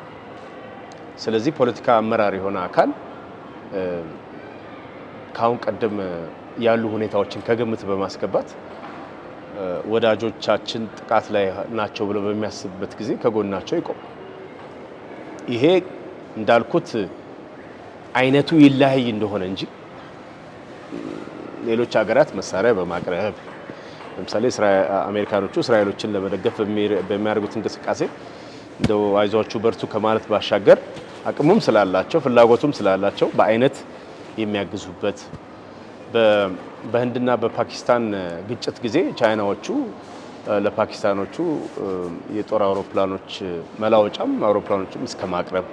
Speaker 1: ስለዚህ ፖለቲካ አመራር የሆነ አካል ካሁን ቀደም ያሉ ሁኔታዎችን ከግምት በማስገባት ወዳጆቻችን ጥቃት ላይ ናቸው ብሎ በሚያስብበት ጊዜ ከጎናቸው ይቆም። ይሄ እንዳልኩት አይነቱ ይለያይ እንደሆነ እንጂ ሌሎች ሀገራት መሳሪያ በማቅረብ ለምሳሌ አሜሪካኖቹ እስራኤሎችን ለመደገፍ በሚያደርጉት እንቅስቃሴ እንደው አይዟችሁ በርቱ ከማለት ባሻገር አቅሙም ስላላቸው ፍላጎቱም ስላላቸው በአይነት የሚያግዙበት በህንድና በፓኪስታን ግጭት ጊዜ ቻይናዎቹ ለፓኪስታኖቹ የጦር አውሮፕላኖች መላወጫም አውሮፕላኖችም እስከ ማቅረብ፣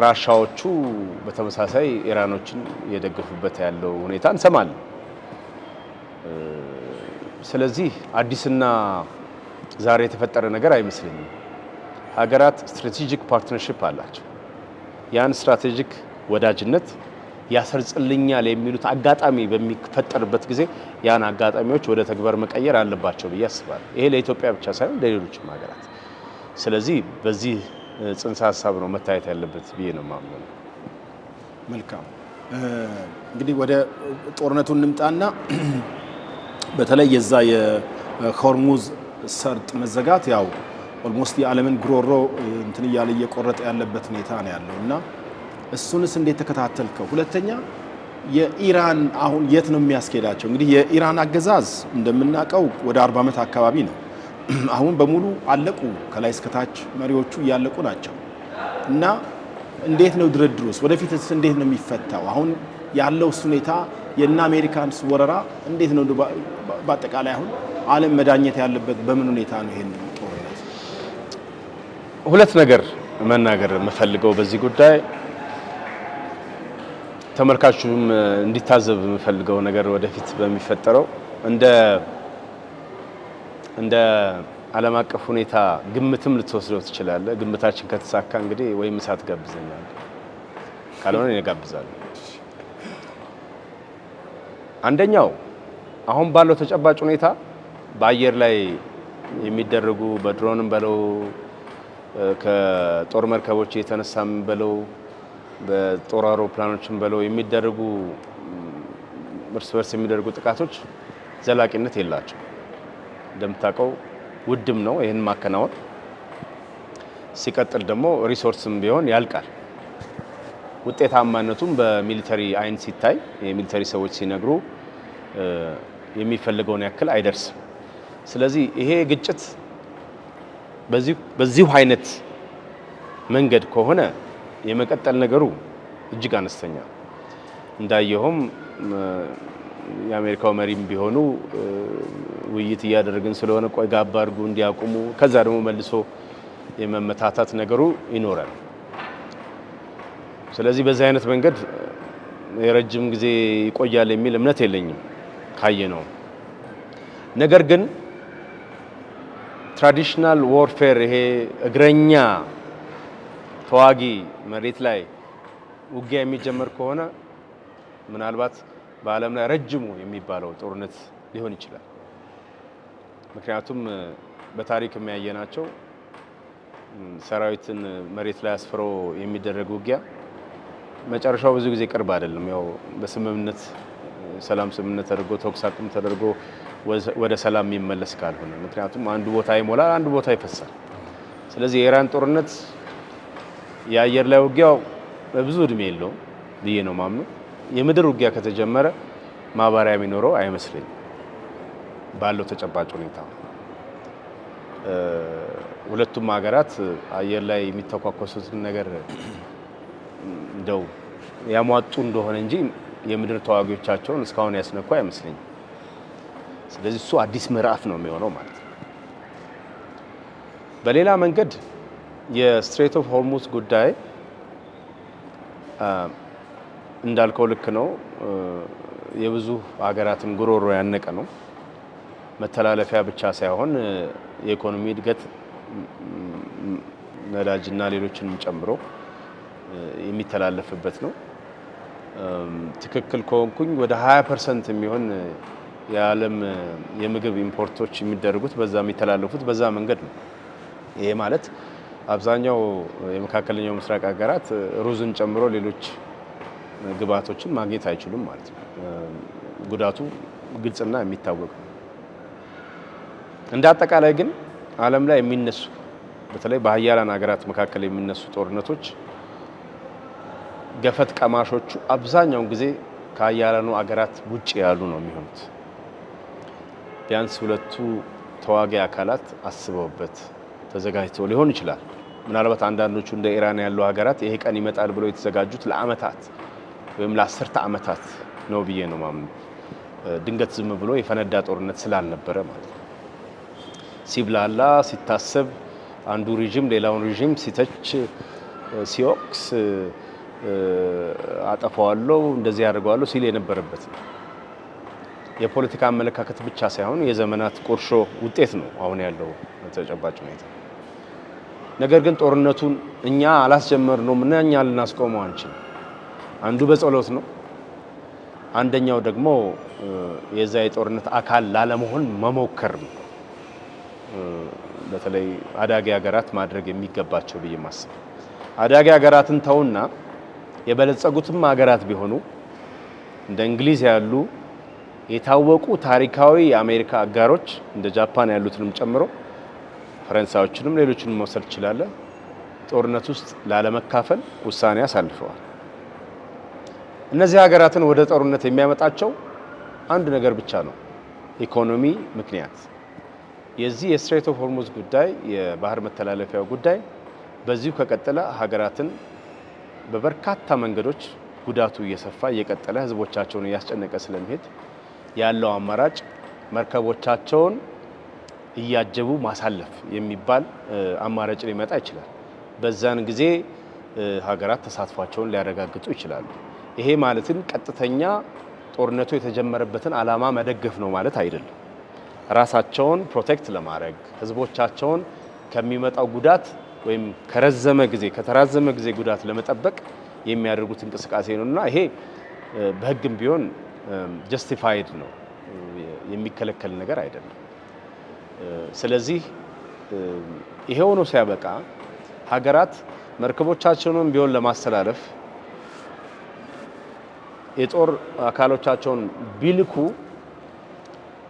Speaker 1: ራሻዎቹ በተመሳሳይ ኢራኖችን የደገፉበት ያለው ሁኔታ እንሰማለን። ስለዚህ አዲስና ዛሬ የተፈጠረ ነገር አይመስልኝም። ሀገራት ስትራቴጂክ ፓርትነርሺፕ አላቸው። ያን ስትራቴጂክ ወዳጅነት ያሰርጽልኛል የሚሉት አጋጣሚ በሚፈጠርበት ጊዜ ያን አጋጣሚዎች ወደ ተግባር መቀየር አለባቸው ብዬ አስባለሁ። ይሄ ለኢትዮጵያ ብቻ ሳይሆን ለሌሎችም ሀገራት። ስለዚህ በዚህ ጽንሰ ሀሳብ ነው መታየት ያለበት ብዬ ነው የማምነው።
Speaker 2: መልካም እንግዲህ ወደ ጦርነቱ እንምጣና በተለይ የዛ የሆርሙዝ ሰርጥ መዘጋት ያው ኦልሞስት የዓለምን ጉሮሮ እንትን እያለ እየቆረጠ ያለበት ሁኔታ ነው ያለው እና እሱንስ እንዴት ተከታተልከው? ሁለተኛ የኢራን አሁን የት ነው የሚያስኬዳቸው? እንግዲህ የኢራን አገዛዝ እንደምናውቀው ወደ 40 ዓመት አካባቢ ነው። አሁን በሙሉ አለቁ፣ ከላይ እስከታች መሪዎቹ እያለቁ ናቸው እና እንዴት ነው ድርድሩስ? ወደፊትስ እንዴት ነው የሚፈታው? አሁን ያለው ሁኔታ የእነ አሜሪካንስ ወረራ እንዴት ነው? በአጠቃላይ አሁን ዓለም መዳኘት ያለበት በምን ሁኔታ ነው? ይሄን ጦርነት
Speaker 1: ሁለት ነገር መናገር የምፈልገው በዚህ ጉዳይ ተመልካቹም እንዲታዘብ የምፈልገው ነገር ወደፊት በሚፈጠረው እንደ ዓለም አቀፍ ሁኔታ ግምትም ልትወስደው ትችላለህ። ግምታችን ከተሳካ እንግዲህ ወይም እሳት ጋብዘኛል፣ ካልሆነ እኔ ጋብዛለሁ። አንደኛው አሁን ባለው ተጨባጭ ሁኔታ በአየር ላይ የሚደረጉ በድሮንም በለው ከጦር መርከቦች የተነሳም በለው በጦር አውሮፕላኖችም በለው የሚደረጉ እርስ በርስ የሚደረጉ ጥቃቶች ዘላቂነት የላቸው። እንደምታውቀው ውድም ነው ይህን ማከናወን። ሲቀጥል ደግሞ ሪሶርስም ቢሆን ያልቃል። ውጤታማነቱም በሚሊተሪ አይን ሲታይ የሚሊተሪ ሰዎች ሲነግሩ የሚፈልገውን ያክል አይደርስም። ስለዚህ ይሄ ግጭት በዚሁ አይነት መንገድ ከሆነ የመቀጠል ነገሩ እጅግ አነስተኛ። እንዳየኸውም የአሜሪካው መሪም ቢሆኑ ውይይት እያደረግን ስለሆነ ቆይ ጋባ አድርጉ እንዲያቆሙ፣ ከዛ ደግሞ መልሶ የመመታታት ነገሩ ይኖራል። ስለዚህ በዚህ አይነት መንገድ የረጅም ጊዜ ይቆያል የሚል እምነት የለኝም ካየ ነው። ነገር ግን ትራዲሽናል ዎርፌር ይሄ እግረኛ ተዋጊ መሬት ላይ ውጊያ የሚጀመር ከሆነ ምናልባት በዓለም ላይ ረጅሙ የሚባለው ጦርነት ሊሆን ይችላል። ምክንያቱም በታሪክ የሚያየናቸው ሰራዊትን መሬት ላይ አስፍሮ የሚደረግ ውጊያ መጨረሻው ብዙ ጊዜ ቅርብ አይደለም። ያው በስምምነት ሰላም ስምምነት ተደርጎ ተኩስ አቁም ተደርጎ ወደ ሰላም የሚመለስ ካልሆነ፣ ምክንያቱም አንዱ ቦታ ይሞላል፣ አንዱ ቦታ ይፈሳል። ስለዚህ የኢራን ጦርነት የአየር ላይ ውጊያው በብዙ እድሜ የለውም ብዬ ነው ማምነው። የምድር ውጊያ ከተጀመረ ማባሪያ የሚኖረው አይመስለኝም ባለው ተጨባጭ ሁኔታ። ሁለቱም ሀገራት አየር ላይ የሚተኳኮሱትን ነገር እንደው ያሟጡ እንደሆነ እንጂ የምድር ተዋጊዎቻቸውን እስካሁን ያስነኩ አይመስለኝም። ስለዚህ እሱ አዲስ ምዕራፍ ነው የሚሆነው ማለት ነው። በሌላ መንገድ የስትሬት ኦፍ ሆርሙዝ ጉዳይ እንዳልከው ልክ ነው። የብዙ ሀገራትን ጉሮሮ ያነቀ ነው። መተላለፊያ ብቻ ሳይሆን የኢኮኖሚ እድገት ነዳጅና ሌሎችንም ጨምሮ የሚተላለፍበት ነው። ትክክል ከሆንኩኝ ወደ 20% የሚሆን የዓለም የምግብ ኢምፖርቶች የሚደረጉት በዛ የሚተላለፉት በዛ መንገድ ነው። ይሄ ማለት አብዛኛው የመካከለኛው ምስራቅ ሀገራት ሩዝን ጨምሮ ሌሎች ግብዓቶችን ማግኘት አይችሉም ማለት ነው። ጉዳቱ ግልጽና የሚታወቅ ነው። እንደ አጠቃላይ ግን ዓለም ላይ የሚነሱ በተለይ በሀያላን ሀገራት መካከል የሚነሱ ጦርነቶች ገፈት ቀማሾቹ አብዛኛውን ጊዜ ከሀያላኑ ሀገራት ውጭ ያሉ ነው የሚሆኑት። ቢያንስ ሁለቱ ተዋጊ አካላት አስበውበት ተዘጋጅተው ሊሆን ይችላል። ምናልባት አንዳንዶቹ እንደ ኢራን ያሉ ሀገራት ይሄ ቀን ይመጣል ብለው የተዘጋጁት ለዓመታት ወይም ለ10 ዓመታት ነው ብዬ ነው ማምነው። ድንገት ዝም ብሎ የፈነዳ ጦርነት ስላልነበረ ማለት ነው። ሲብላላ ሲታሰብ አንዱ ሪጅም ሌላውን ሪጅም ሲተች ሲወቅስ አጠፋዋለሁ እንደዚህ ያደርገዋለሁ ሲል የነበረበት ነው። የፖለቲካ አመለካከት ብቻ ሳይሆን የዘመናት ቁርሾ ውጤት ነው አሁን ያለው ተጨባጭ ሁኔታ። ነገር ግን ጦርነቱን እኛ አላስጀመርነውም እና እኛ ልናስቆመው አንችልም። አንዱ በጸሎት ነው፣ አንደኛው ደግሞ የዛ የጦርነት አካል ላለመሆን መሞከር ነው። በተለይ አዳጊ ሀገራት ማድረግ የሚገባቸው ብዬ ማስብ አዳጊ ሀገራትን ተውና የበለጸጉትም ሀገራት ቢሆኑ እንደ እንግሊዝ ያሉ የታወቁ ታሪካዊ የአሜሪካ አጋሮች እንደ ጃፓን ያሉትንም ጨምሮ ፈረንሳዮችንም ሌሎችንም መውሰድ ይችላል። ጦርነት ውስጥ ላለመካፈል ውሳኔ አሳልፈዋል። እነዚህ ሀገራትን ወደ ጦርነት የሚያመጣቸው አንድ ነገር ብቻ ነው፣ ኢኮኖሚ ምክንያት። የዚህ የስትሬት ኦፍ ሆርሙዝ ጉዳይ የባህር መተላለፊያው ጉዳይ በዚሁ ከቀጠለ ሀገራትን በበርካታ መንገዶች ጉዳቱ እየሰፋ እየቀጠለ ህዝቦቻቸውን እያስጨነቀ ስለሚሄድ ያለው አማራጭ መርከቦቻቸውን እያጀቡ ማሳለፍ የሚባል አማራጭ ሊመጣ ይችላል። በዛን ጊዜ ሀገራት ተሳትፏቸውን ሊያረጋግጡ ይችላሉ። ይሄ ማለትን ቀጥተኛ ጦርነቱ የተጀመረበትን ዓላማ መደገፍ ነው ማለት አይደለም። ራሳቸውን ፕሮቴክት ለማድረግ ህዝቦቻቸውን ከሚመጣው ጉዳት ወይም ከተራዘመ ጊዜ ጉዳት ለመጠበቅ የሚያደርጉት እንቅስቃሴ ነውና ይሄ በህግም ቢሆን ጀስቲፋይድ ነው፣ የሚከለከል ነገር አይደለም። ስለዚህ ይሄ ሆኖ ሲያበቃ ሀገራት መርከቦቻቸውን ቢሆን ለማስተላለፍ የጦር አካሎቻቸውን ቢልኩ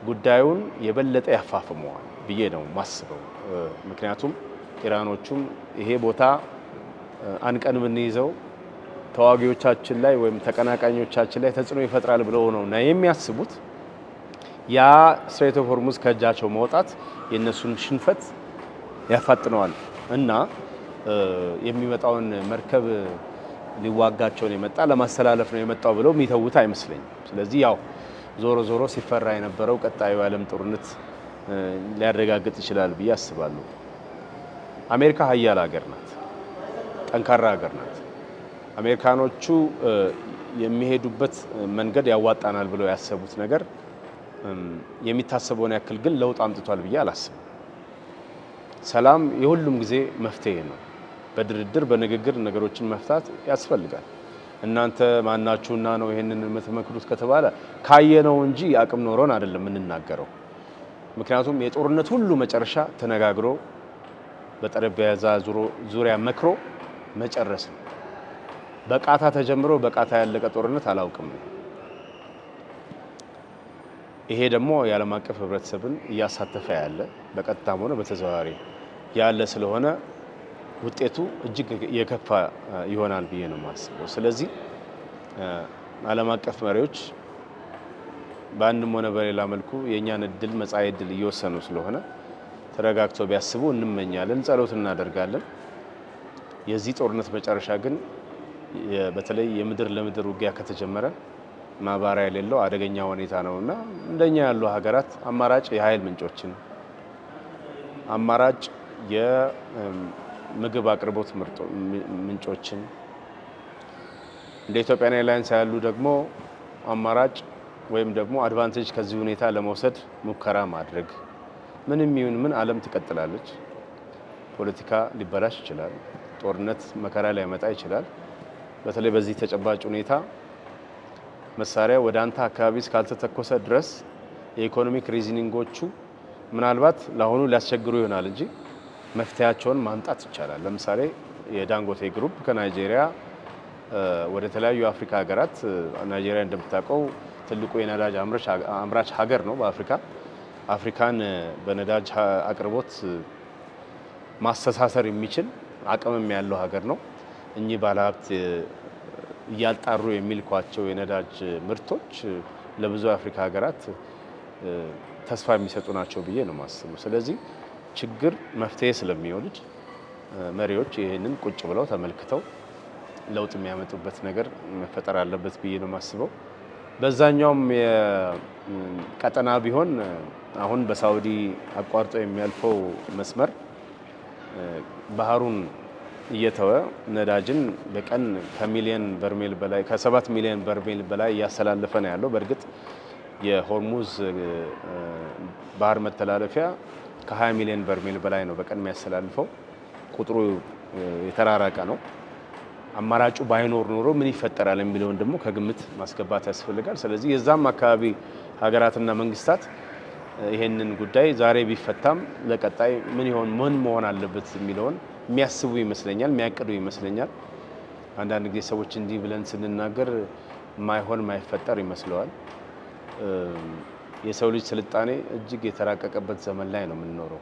Speaker 1: ጉዳዩን የበለጠ ያፋፍመዋል ብዬ ነው ማስበው። ምክንያቱም ኢራኖቹም ይሄ ቦታ አንቀን ብንይዘው ተዋጊዎቻችን ላይ ወይም ተቀናቃኞቻችን ላይ ተጽዕኖ ይፈጥራል ብለው ነውና የሚያስቡት። ያ ስትሬት ኦፍ ሆርሙዝ ከእጃቸው መውጣት የእነሱን ሽንፈት ያፋጥነዋል እና የሚመጣውን መርከብ ሊዋጋቸውን የመጣ ለማስተላለፍ ነው የመጣው ብለው የሚተውት አይመስለኝም። ስለዚህ ያው ዞሮ ሲፈራ የነበረው ቀጣዩ የዓለም ጦርነት ሊያረጋግጥ ይችላል ብዬ አስባለሁ። አሜሪካ ሀያል ሀገር ናት፣ ጠንካራ ሀገር ናት። አሜሪካኖቹ የሚሄዱበት መንገድ ያዋጣናል ብለው ያሰቡት ነገር የሚታሰበውን ያክል ግን ለውጥ አምጥቷል ብዬ አላስብም። ሰላም የሁሉም ጊዜ መፍትሄ ነው። በድርድር በንግግር ነገሮችን መፍታት ያስፈልጋል። እናንተ ማናችሁና ነው ይሄንን የምትመክሩት ከተባለ ካየነው እንጂ አቅም ኖሮን አይደለም የምንናገረው። ምክንያቱም የጦርነት ሁሉ መጨረሻ ተነጋግሮ በጠረጴዛ ዙሪያ መክሮ መጨረስ ነው። በቃታ ተጀምሮ በቃታ ያለቀ ጦርነት አላውቅም። ይሄ ደግሞ የዓለም አቀፍ ህብረተሰብን እያሳተፈ ያለ በቀጥታም ሆነ በተዘዋዋሪ ያለ ስለሆነ ውጤቱ እጅግ የከፋ ይሆናል ብዬ ነው የማስበው። ስለዚህ ዓለም አቀፍ መሪዎች በአንድም ሆነ በሌላ መልኩ የእኛን እድል መጻኢ እድል እየወሰኑ ስለሆነ ተረጋግተው ቢያስቡ እንመኛለን፣ ጸሎት እናደርጋለን። የዚህ ጦርነት መጨረሻ ግን በተለይ የምድር ለምድር ውጊያ ከተጀመረ ማባሪያ የሌለው አደገኛ ሁኔታ ነውና እንደኛ ያሉ ሀገራት አማራጭ የኃይል ምንጮችን፣ አማራጭ የምግብ አቅርቦት ምንጮችን እንደ ኢትዮጵያን ኤርላይንስ ያሉ ደግሞ አማራጭ ወይም ደግሞ አድቫንቴጅ ከዚህ ሁኔታ ለመውሰድ ሙከራ ማድረግ። ምንም ይሁን ምን ዓለም ትቀጥላለች። ፖለቲካ ሊበላሽ ይችላል። ጦርነት መከራ ሊያመጣ ይችላል። በተለይ በዚህ ተጨባጭ ሁኔታ መሳሪያ ወደ አንተ አካባቢ እስካልተተኮሰ ድረስ የኢኮኖሚክ ሪዝኒንጎቹ ምናልባት ለአሁኑ ሊያስቸግሩ ይሆናል እንጂ መፍትሄያቸውን ማምጣት ይቻላል። ለምሳሌ የዳንጎቴ ግሩፕ ከናይጄሪያ ወደ ተለያዩ የአፍሪካ ሀገራት፣ ናይጄሪያ እንደምታውቀው ትልቁ የነዳጅ አምራች ሀገር ነው በአፍሪካ። አፍሪካን በነዳጅ አቅርቦት ማስተሳሰር የሚችል አቅምም ያለው ሀገር ነው። እኚህ ባለሀብት እያጣሩ የሚልኳቸው የነዳጅ ምርቶች ለብዙ የአፍሪካ ሀገራት ተስፋ የሚሰጡ ናቸው ብዬ ነው የማስበው። ስለዚህ ችግር መፍትሄ ስለሚወልድ መሪዎች ይህንን ቁጭ ብለው ተመልክተው ለውጥ የሚያመጡበት ነገር መፈጠር አለበት ብዬ ነው የማስበው። በዛኛውም ቀጠና ቢሆን አሁን በሳውዲ አቋርጦ የሚያልፈው መስመር ባህሩን እየተወ ነዳጅን በቀን ከሚሊዮን በርሜል በላይ ከ7 ሚሊዮን በርሜል በላይ እያስተላለፈ ነው ያለው። በእርግጥ የሆርሙዝ ባህር መተላለፊያ ከ20 ሚሊዮን በርሜል በላይ ነው በቀን የሚያስተላልፈው። ቁጥሩ የተራራቀ ነው። አማራጩ ባይኖር ኖሮ ምን ይፈጠራል የሚለውን ደግሞ ከግምት ማስገባት ያስፈልጋል። ስለዚህ የዛም አካባቢ ሀገራትና መንግስታት ይሄንን ጉዳይ ዛሬ ቢፈታም ለቀጣይ ምን መሆን አለበት የሚለውን የሚያስቡ ይመስለኛል፣ የሚያቅዱ ይመስለኛል። አንዳንድ ጊዜ ሰዎች እንዲህ ብለን ስንናገር ማይፈጠር ይመስለዋል። የሰው ልጅ ስልጣኔ እጅግ የተራቀቀበት ዘመን ላይ ነው የምንኖረው።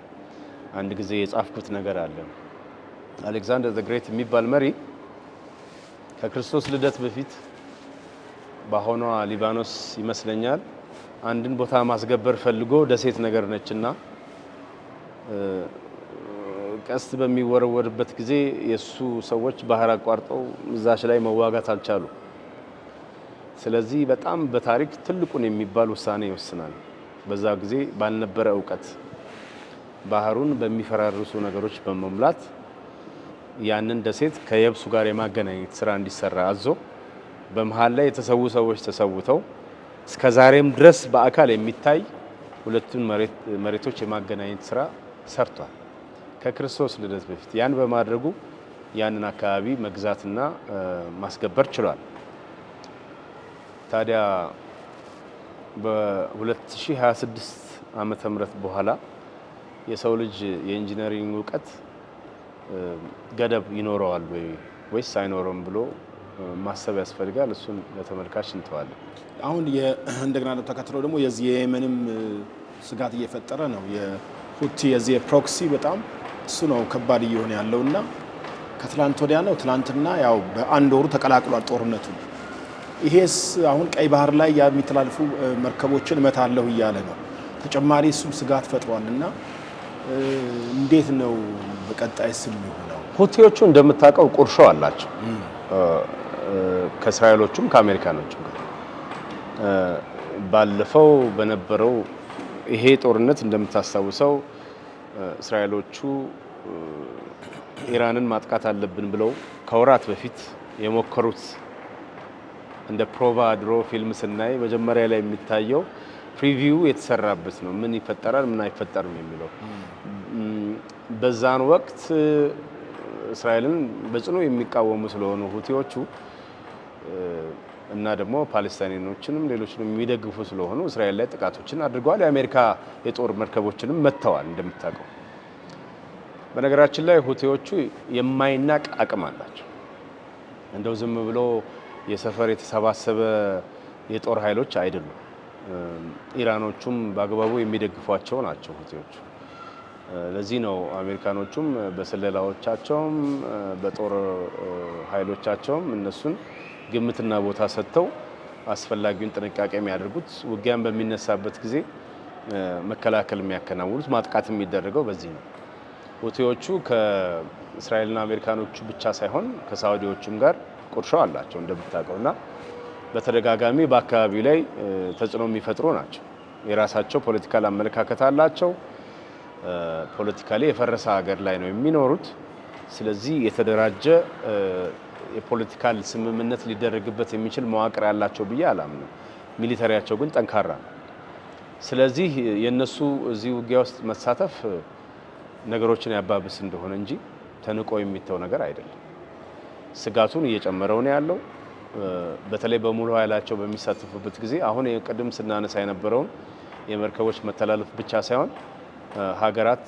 Speaker 1: አንድ ጊዜ የጻፍኩት ነገር አለ። አሌክዛንደር ዘ ግሬት የሚባል መሪ ከክርስቶስ ልደት በፊት በአሁኗ ሊባኖስ ይመስለኛል አንድን ቦታ ማስገበር ፈልጎ ደሴት ነገር ነችና ቀስት በሚወረወርበት ጊዜ የሱ ሰዎች ባህር አቋርጠው እዛች ላይ መዋጋት አልቻሉ። ስለዚህ በጣም በታሪክ ትልቁን የሚባል ውሳኔ ይወስናል። በዛ ጊዜ ባልነበረ እውቀት ባህሩን በሚፈራርሱ ነገሮች በመሙላት ያንን ደሴት ከየብሱ ጋር የማገናኘት ስራ እንዲሰራ አዞ በመሃል ላይ የተሰዉ ሰዎች ተሰውተው እስከ ዛሬም ድረስ በአካል የሚታይ ሁለቱን መሬቶች የማገናኘት ስራ ሰርቷል ከክርስቶስ ልደት በፊት። ያን በማድረጉ ያንን አካባቢ መግዛትና ማስገበር ችሏል። ታዲያ በ2026 ዓመተ ምህረት በኋላ የሰው ልጅ የኢንጂነሪንግ እውቀት ገደብ ይኖረዋል ወይስ አይኖረውም ብሎ ማሰብ ያስፈልጋል። እሱን ለተመልካች እንተዋለን።
Speaker 2: አሁን እንደገና ተከትሎ ደግሞ የዚህ የየመንም ስጋት እየፈጠረ ነው። የሁቲ የዚህ የፕሮክሲ በጣም እሱ ነው ከባድ እየሆነ ያለውና ከትላንት ወዲያ ነው ትላንትና ያው በአንድ ወሩ ተቀላቅሏል ጦርነቱ። ይሄስ አሁን ቀይ ባህር ላይ የሚተላልፉ መርከቦችን እመታለሁ እያለ ነው። ተጨማሪ እሱም ስጋት ፈጥሯልና እንዴት ነው በቀጣይ ስም ይሆነው?
Speaker 1: ሁቲዎቹ እንደምታውቀው ቁርሾ አላቸው ከእስራኤሎቹም ከአሜሪካኖቹም ጋር። ባለፈው በነበረው ይሄ ጦርነት እንደምታስታውሰው እስራኤሎቹ ኢራንን ማጥቃት አለብን ብለው ከወራት በፊት የሞከሩት እንደ ፕሮቫ ድሮ ፊልም ስናይ መጀመሪያ ላይ የሚታየው ፕሪቪው የተሰራበት ነው። ምን ይፈጠራል ምን አይፈጠርም የሚለው በዛን ወቅት እስራኤልን በጽኑ የሚቃወሙ ስለሆኑ ሁቲዎቹ እና ደግሞ ፓለስታይኖችንም ሌሎችንም የሚደግፉ ስለሆኑ እስራኤል ላይ ጥቃቶችን አድርገዋል። የአሜሪካ የጦር መርከቦችንም መተዋል እንደምታውቀው። በነገራችን ላይ ሁቲዎቹ የማይናቅ አቅም አላቸው። እንደው ዝም ብሎ የሰፈር የተሰባሰበ የጦር ኃይሎች አይደሉም። ኢራኖቹም በአግባቡ የሚደግፏቸው ናቸው ሁቲዎቹ። ለዚህ ነው አሜሪካኖቹም በስለላዎቻቸውም በጦር ኃይሎቻቸውም እነሱን ግምትና ቦታ ሰጥተው አስፈላጊውን ጥንቃቄ የሚያደርጉት። ውጊያን በሚነሳበት ጊዜ መከላከል የሚያከናውኑት፣ ማጥቃት የሚደረገው በዚህ ነው። ሁቲዎቹ ከእስራኤልና አሜሪካኖቹ ብቻ ሳይሆን ከሳውዲዎቹም ጋር ቁርሾ አላቸው እንደምታውቀውና በተደጋጋሚ በአካባቢው ላይ ተጽዕኖ የሚፈጥሩ ናቸው። የራሳቸው ፖለቲካል አመለካከት አላቸው። ፖለቲካሊ የፈረሰ ሀገር ላይ ነው የሚኖሩት። ስለዚህ የተደራጀ የፖለቲካል ስምምነት ሊደረግበት የሚችል መዋቅር ያላቸው ብዬ አላምንም። ሚሊተሪያቸው ግን ጠንካራ ነው። ስለዚህ የነሱ እዚህ ውጊያ ውስጥ መሳተፍ ነገሮችን ያባብስ እንደሆነ እንጂ ተንቆ የሚተው ነገር አይደለም። ስጋቱን እየጨመረው ነው ያለው። በተለይ በሙሉ ኃይላቸው በሚሳተፉበት ጊዜ አሁን የቅድም ስናነሳ የነበረውን የመርከቦች መተላለፍ ብቻ ሳይሆን ሀገራት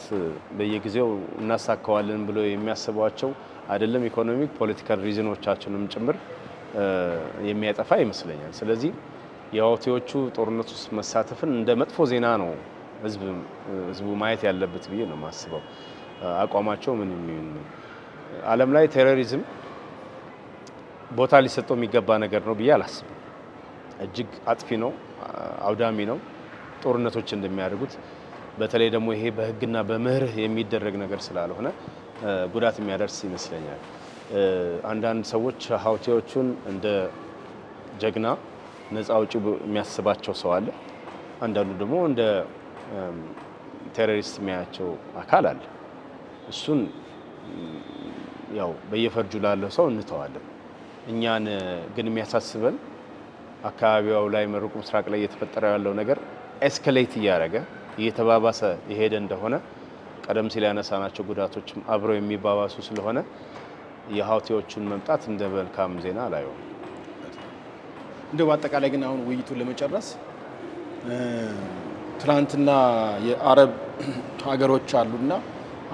Speaker 1: በየጊዜው እናሳካዋለን ብሎ የሚያስቧቸው አይደለም ኢኮኖሚክ ፖለቲካል ሪዝኖቻቸውንም ጭምር የሚያጠፋ ይመስለኛል። ስለዚህ የሁቲዎቹ ጦርነት ውስጥ መሳተፍን እንደ መጥፎ ዜና ነው ህዝቡ ማየት ያለበት ብዬ ነው የማስበው። አቋማቸው ምን የሚሆን ዓለም ላይ ቴሮሪዝም ቦታ ሊሰጠው የሚገባ ነገር ነው ብዬ አላስብም። እጅግ አጥፊ ነው፣ አውዳሚ ነው። ጦርነቶች እንደሚያደርጉት በተለይ ደግሞ ይሄ በህግና በምህርህ የሚደረግ ነገር ስላልሆነ ጉዳት የሚያደርስ ይመስለኛል። አንዳንድ ሰዎች ሁቲዎቹን እንደ ጀግና ነፃ አውጪ የሚያስባቸው ሰው አለ። አንዳንዱ ደግሞ እንደ ቴሮሪስት የሚያያቸው አካል አለ። እሱን ያው በየፈርጁ ላለው ሰው እንተዋለን። እኛን ግን የሚያሳስበን አካባቢው ላይ መሩቅ ምስራቅ ላይ እየተፈጠረ ያለው ነገር ኤስካሌት እያደረገ እየተባባሰ የሄደ እንደሆነ ቀደም ሲል ያነሳናቸው ጉዳቶችም አብረው የሚባባሱ ስለሆነ የሁቲዎቹን መምጣት እንደ መልካም ዜና አላየውም።
Speaker 2: እንደው በአጠቃላይ ግን አሁን ውይይቱን ለመጨረስ ትናንትና የአረብ ሀገሮች አሉና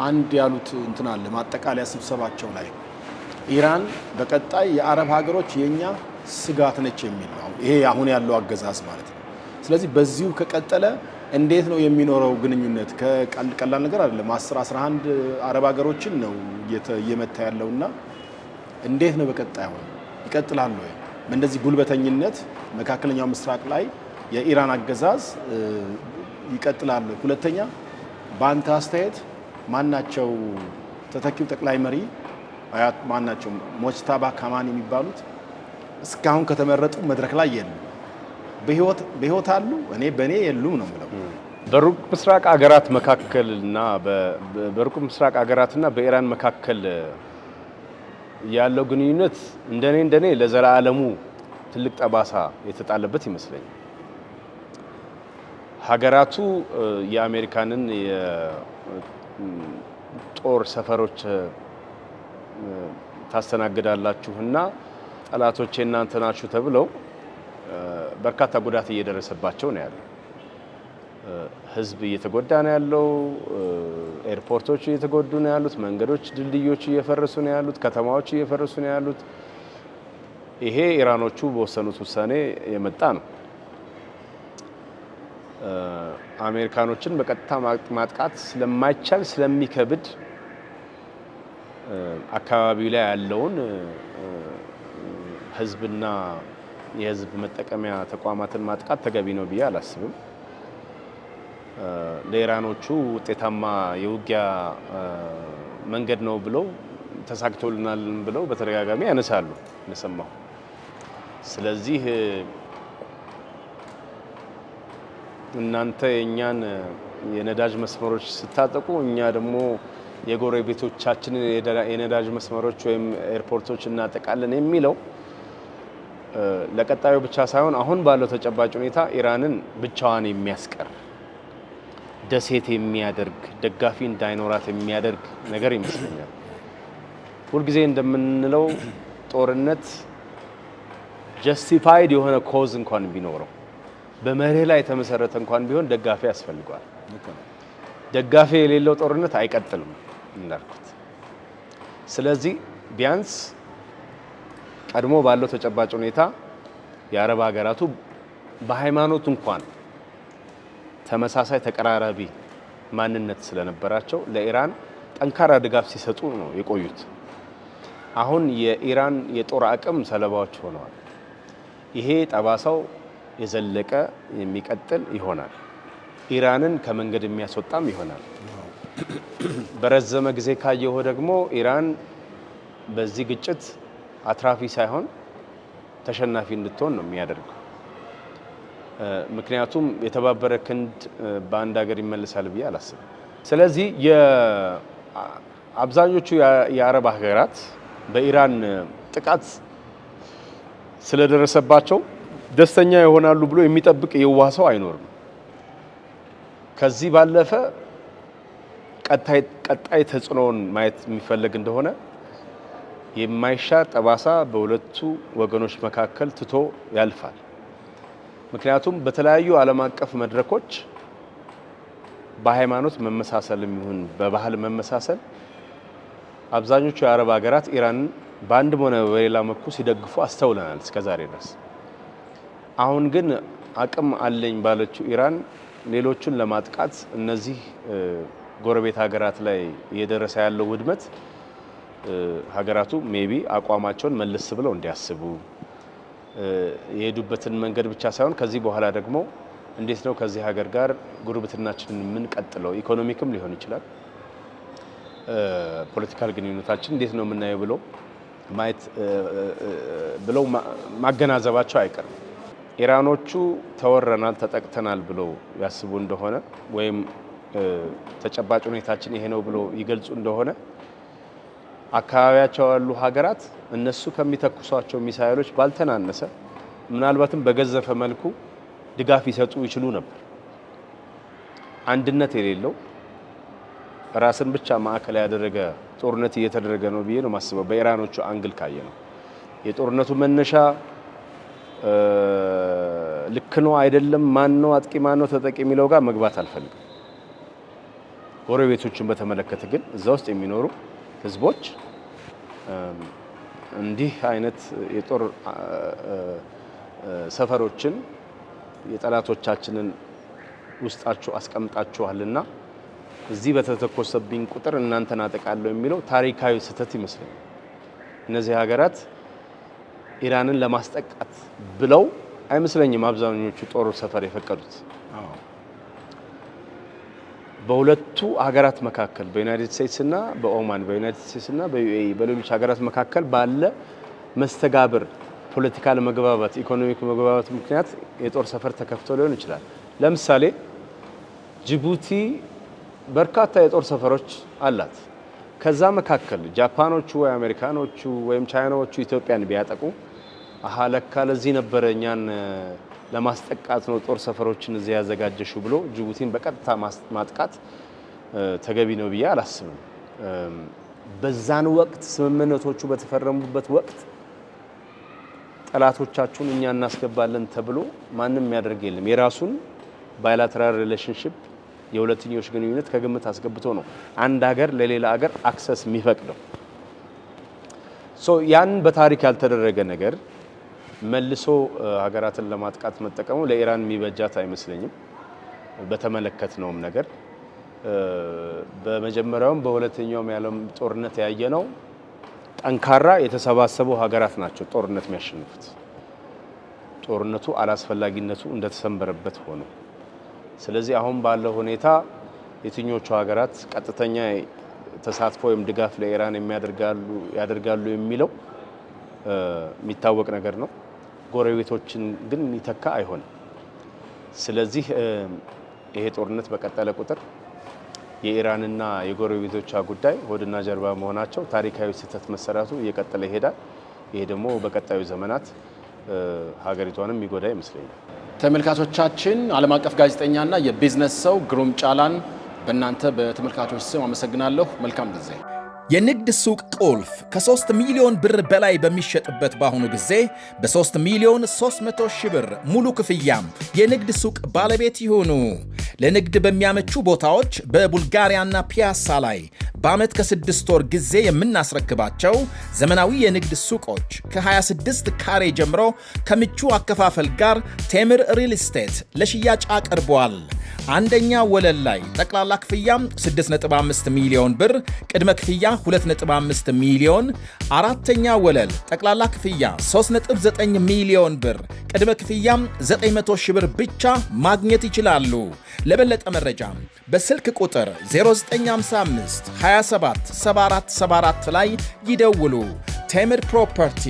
Speaker 2: አንድ ያሉት እንትን አለ ማጠቃለያ ስብሰባቸው ላይ ኢራን በቀጣይ የአረብ ሀገሮች የኛ ስጋት ነች የሚል ነው። ይሄ አሁን ያለው አገዛዝ ማለት ነው። ስለዚህ በዚሁ ከቀጠለ እንዴት ነው የሚኖረው ግንኙነት? ከቀላል ነገር አይደለም። 11 አረብ ሀገሮችን ነው እየመታ ያለውና እንዴት ነው በቀጣይ አሁን ይቀጥላል ወይ? እንደዚህ ጉልበተኝነት መካከለኛው ምስራቅ ላይ የኢራን አገዛዝ ይቀጥላል? ሁለተኛ በአንተ አስተያየት ማናቸው ተተኪው ጠቅላይ መሪ አያት ማናቸው? ሞጅታባ ካማኒ የሚባሉት እስካሁን ከተመረጡ መድረክ ላይ የሉም። በህይወት አሉ? በእኔ የሉም ነው የምለው።
Speaker 1: በሩቅ ምስራቅ ሀገራት መካከልና በሩቅ ምስራቅ ሀገራትና በኢራን መካከል ያለው ግንኙነት እንደኔ ለዘላለሙ ትልቅ ጠባሳ የተጣለበት ይመስለኛል። ሀገራቱ የአሜሪካንን የጦር ሰፈሮች ታስተናግዳላችሁና ጠላቶቼ እናንተ ናችሁ ተብለው በርካታ ጉዳት እየደረሰባቸው ነው ያለው። ህዝብ እየተጎዳ ነው ያለው። ኤርፖርቶች እየተጎዱ ነው ያሉት። መንገዶች፣ ድልድዮች እየፈረሱ ነው ያሉት። ከተማዎች እየፈረሱ ነው ያሉት። ይሄ ኢራኖቹ በወሰኑት ውሳኔ የመጣ ነው። አሜሪካኖችን በቀጥታ ማጥቃት ስለማይቻል ስለሚከብድ አካባቢው ላይ ያለውን ህዝብና የህዝብ መጠቀሚያ ተቋማትን ማጥቃት ተገቢ ነው ብዬ አላስብም። ለኢራኖቹ ውጤታማ የውጊያ መንገድ ነው ብለው ተሳክቶልናል ብለው በተደጋጋሚ ያነሳሉ እንደሰማሁ። ስለዚህ እናንተ የኛን የነዳጅ መስመሮች ስታጠቁ እኛ ደግሞ የጎረቤቶቻችንን የነዳጅ መስመሮች ወይም ኤርፖርቶች እናጠቃለን የሚለው ለቀጣዩ ብቻ ሳይሆን አሁን ባለው ተጨባጭ ሁኔታ ኢራንን ብቻዋን የሚያስቀር ደሴት የሚያደርግ ደጋፊ እንዳይኖራት የሚያደርግ ነገር ይመስለኛል። ሁልጊዜ እንደምንለው ጦርነት ጀስቲፋይድ የሆነ ኮዝ እንኳን ቢኖረው በመርህ ላይ የተመሰረተ እንኳን ቢሆን ደጋፊ ያስፈልገዋል። ደጋፊ የሌለው ጦርነት አይቀጥልም እንዳልኩት። ስለዚህ ቢያንስ ቀድሞ ባለው ተጨባጭ ሁኔታ የአረብ ሀገራቱ በሃይማኖት እንኳን ተመሳሳይ ተቀራራቢ ማንነት ስለነበራቸው ለኢራን ጠንካራ ድጋፍ ሲሰጡ ነው የቆዩት። አሁን የኢራን የጦር አቅም ሰለባዎች ሆነዋል። ይሄ ጠባሳው የዘለቀ የሚቀጥል ይሆናል። ኢራንን ከመንገድ የሚያስወጣም ይሆናል። በረዘመ ጊዜ ካየሁ ደግሞ ኢራን በዚህ ግጭት አትራፊ ሳይሆን ተሸናፊ እንድትሆን ነው የሚያደርገው። ምክንያቱም የተባበረ ክንድ በአንድ ሀገር ይመለሳል ብዬ አላስብም። ስለዚህ አብዛኞቹ የአረብ ሀገራት በኢራን ጥቃት ስለደረሰባቸው ደስተኛ ይሆናሉ ብሎ የሚጠብቅ የዋህ ሰው አይኖርም። ከዚህ ባለፈ ቀጣይ ተጽዕኖውን ማየት የሚፈልግ እንደሆነ የማይሻር ጠባሳ በሁለቱ ወገኖች መካከል ትቶ ያልፋል። ምክንያቱም በተለያዩ ዓለም አቀፍ መድረኮች በሃይማኖት መመሳሰል የሚሆን በባህል መመሳሰል አብዛኞቹ የአረብ ሀገራት ኢራንን በአንድም ሆነ በሌላ መልኩ ሲደግፉ አስተውለናል እስከዛሬ ድረስ። አሁን ግን አቅም አለኝ ባለችው ኢራን ሌሎቹን ለማጥቃት እነዚህ ጎረቤት ሀገራት ላይ እየደረሰ ያለው ውድመት ሀገራቱ ሜቢ አቋማቸውን መልስ ብለው እንዲያስቡ የሄዱበትን መንገድ ብቻ ሳይሆን ከዚህ በኋላ ደግሞ እንዴት ነው ከዚህ ሀገር ጋር ጉርብትናችንን የምንቀጥለው፣ ኢኮኖሚክም ሊሆን ይችላል፣ ፖለቲካል ግንኙነታችን እንዴት ነው የምናየው ብለው ማገናዘባቸው አይቀርም። ኢራኖቹ ተወረናል፣ ተጠቅተናል ብለው ያስቡ እንደሆነ ወይም ተጨባጭ ሁኔታችን ይሄ ነው ብለው ይገልጹ እንደሆነ አካባቢያቸው ያሉ ሀገራት እነሱ ከሚተኩሷቸው ሚሳኤሎች ባልተናነሰ ምናልባትም በገዘፈ መልኩ ድጋፍ ይሰጡ ይችሉ ነበር። አንድነት የሌለው ራስን ብቻ ማዕከል ያደረገ ጦርነት እየተደረገ ነው ብዬ ነው ማስበው። በኢራኖቹ አንግል ካየ ነው የጦርነቱ መነሻ ልክ ነው አይደለም፣ ማን ነው አጥቂ ማን ነው ተጠቂ የሚለው ጋር መግባት አልፈልግም። ጎረቤቶችን በተመለከተ ግን እዛ ውስጥ የሚኖሩ ህዝቦች እንዲህ አይነት የጦር ሰፈሮችን የጠላቶቻችንን ውስጣችሁ አስቀምጣችኋልና እዚህ በተተኮሰብኝ ቁጥር እናንተን አጠቃለሁ የሚለው ታሪካዊ ስህተት ይመስለኛል። እነዚህ ሀገራት ኢራንን ለማስጠቃት ብለው አይመስለኝም አብዛኞቹ ጦር ሰፈር የፈቀዱት። በሁለቱ ሀገራት መካከል በዩናይትድ ስቴትስ እና በኦማን፣ በዩናይትድ ስቴትስ እና በዩኤኢ በሌሎች ሀገራት መካከል ባለ መስተጋብር፣ ፖለቲካል መግባባት፣ ኢኮኖሚክ መግባባት ምክንያት የጦር ሰፈር ተከፍቶ ሊሆን ይችላል። ለምሳሌ ጅቡቲ በርካታ የጦር ሰፈሮች አላት። ከዛ መካከል ጃፓኖቹ ወይ አሜሪካኖቹ ወይም ቻይናዎቹ ኢትዮጵያን ቢያጠቁ ለካ ለዚህ ነበር እኛን ለማስጠቃት ነው ጦር ሰፈሮችን እዚህ ያዘጋጀሽው ብሎ ጅቡቲን በቀጥታ ማጥቃት ተገቢ ነው ብዬ አላስብም። በዛን ወቅት ስምምነቶቹ በተፈረሙበት ወቅት ጠላቶቻችሁን እኛ እናስገባለን ተብሎ ማንም የሚያደርግ የለም። የራሱን ባይላተራል ሪሌሽንሺፕ የሁለትዮሽ ግንኙነት ከግምት አስገብቶ ነው አንድ ሀገር ለሌላ ሀገር አክሰስ የሚፈቅደው። ያን በታሪክ ያልተደረገ ነገር መልሶ ሀገራትን ለማጥቃት መጠቀሙ ለኢራን የሚበጃት አይመስለኝም። በተመለከትነውም ነገር በመጀመሪያውም በሁለተኛውም የዓለም ጦርነት ያየነው ጠንካራ የተሰባሰቡ ሀገራት ናቸው ጦርነት የሚያሸንፉት። ጦርነቱ አላስፈላጊነቱ እንደተሰንበረበት ሆኖ ስለዚህ አሁን ባለው ሁኔታ የትኞቹ ሀገራት ቀጥተኛ ተሳትፎ ወይም ድጋፍ ለኢራን ያደርጋሉ የሚለው የሚታወቅ ነገር ነው። ጎረቤቶችን ግን ይተካ አይሆንም። ስለዚህ ይሄ ጦርነት በቀጠለ ቁጥር የኢራንና የጎረቤቶቿ ጉዳይ ሆድና ጀርባ መሆናቸው ታሪካዊ ስህተት መሰራቱ እየቀጠለ ይሄዳል። ይሄ ደግሞ በቀጣዩ ዘመናት ሀገሪቷንም የሚጎዳ ይመስለኛል።
Speaker 2: ተመልካቾቻችን ዓለም አቀፍ ጋዜጠኛና የቢዝነስ ሰው ግሩም ጫላን በእናንተ በተመልካቾች ስም አመሰግናለሁ። መልካም ጊዜ።
Speaker 3: የንግድ ሱቅ ቁልፍ ከ3 ሚሊዮን ብር በላይ በሚሸጥበት በአሁኑ ጊዜ በ3 ሚሊዮን 300 ሺህ ብር ሙሉ ክፍያም የንግድ ሱቅ ባለቤት ይሁኑ። ለንግድ በሚያመቹ ቦታዎች በቡልጋሪያና ፒያሳ ላይ በዓመት ከ6 ወር ጊዜ የምናስረክባቸው ዘመናዊ የንግድ ሱቆች ከ26 ካሬ ጀምሮ ከምቹ አከፋፈል ጋር ቴምር ሪል ስቴት ለሽያጭ አቅርቧል። አንደኛ ወለል ላይ ጠቅላላ ክፍያም 6.5 ሚሊዮን ብር፣ ቅድመ ክፍያ 2.5 ሚሊዮን። አራተኛ ወለል ጠቅላላ ክፍያ 3.9 ሚሊዮን ብር፣ ቅድመ ክፍያም 900 ሺህ ብር ብቻ ማግኘት ይችላሉ። ለበለጠ መረጃ በስልክ ቁጥር 0955 27 7474 ላይ ይደውሉ። ቴምር ፕሮፐርቲ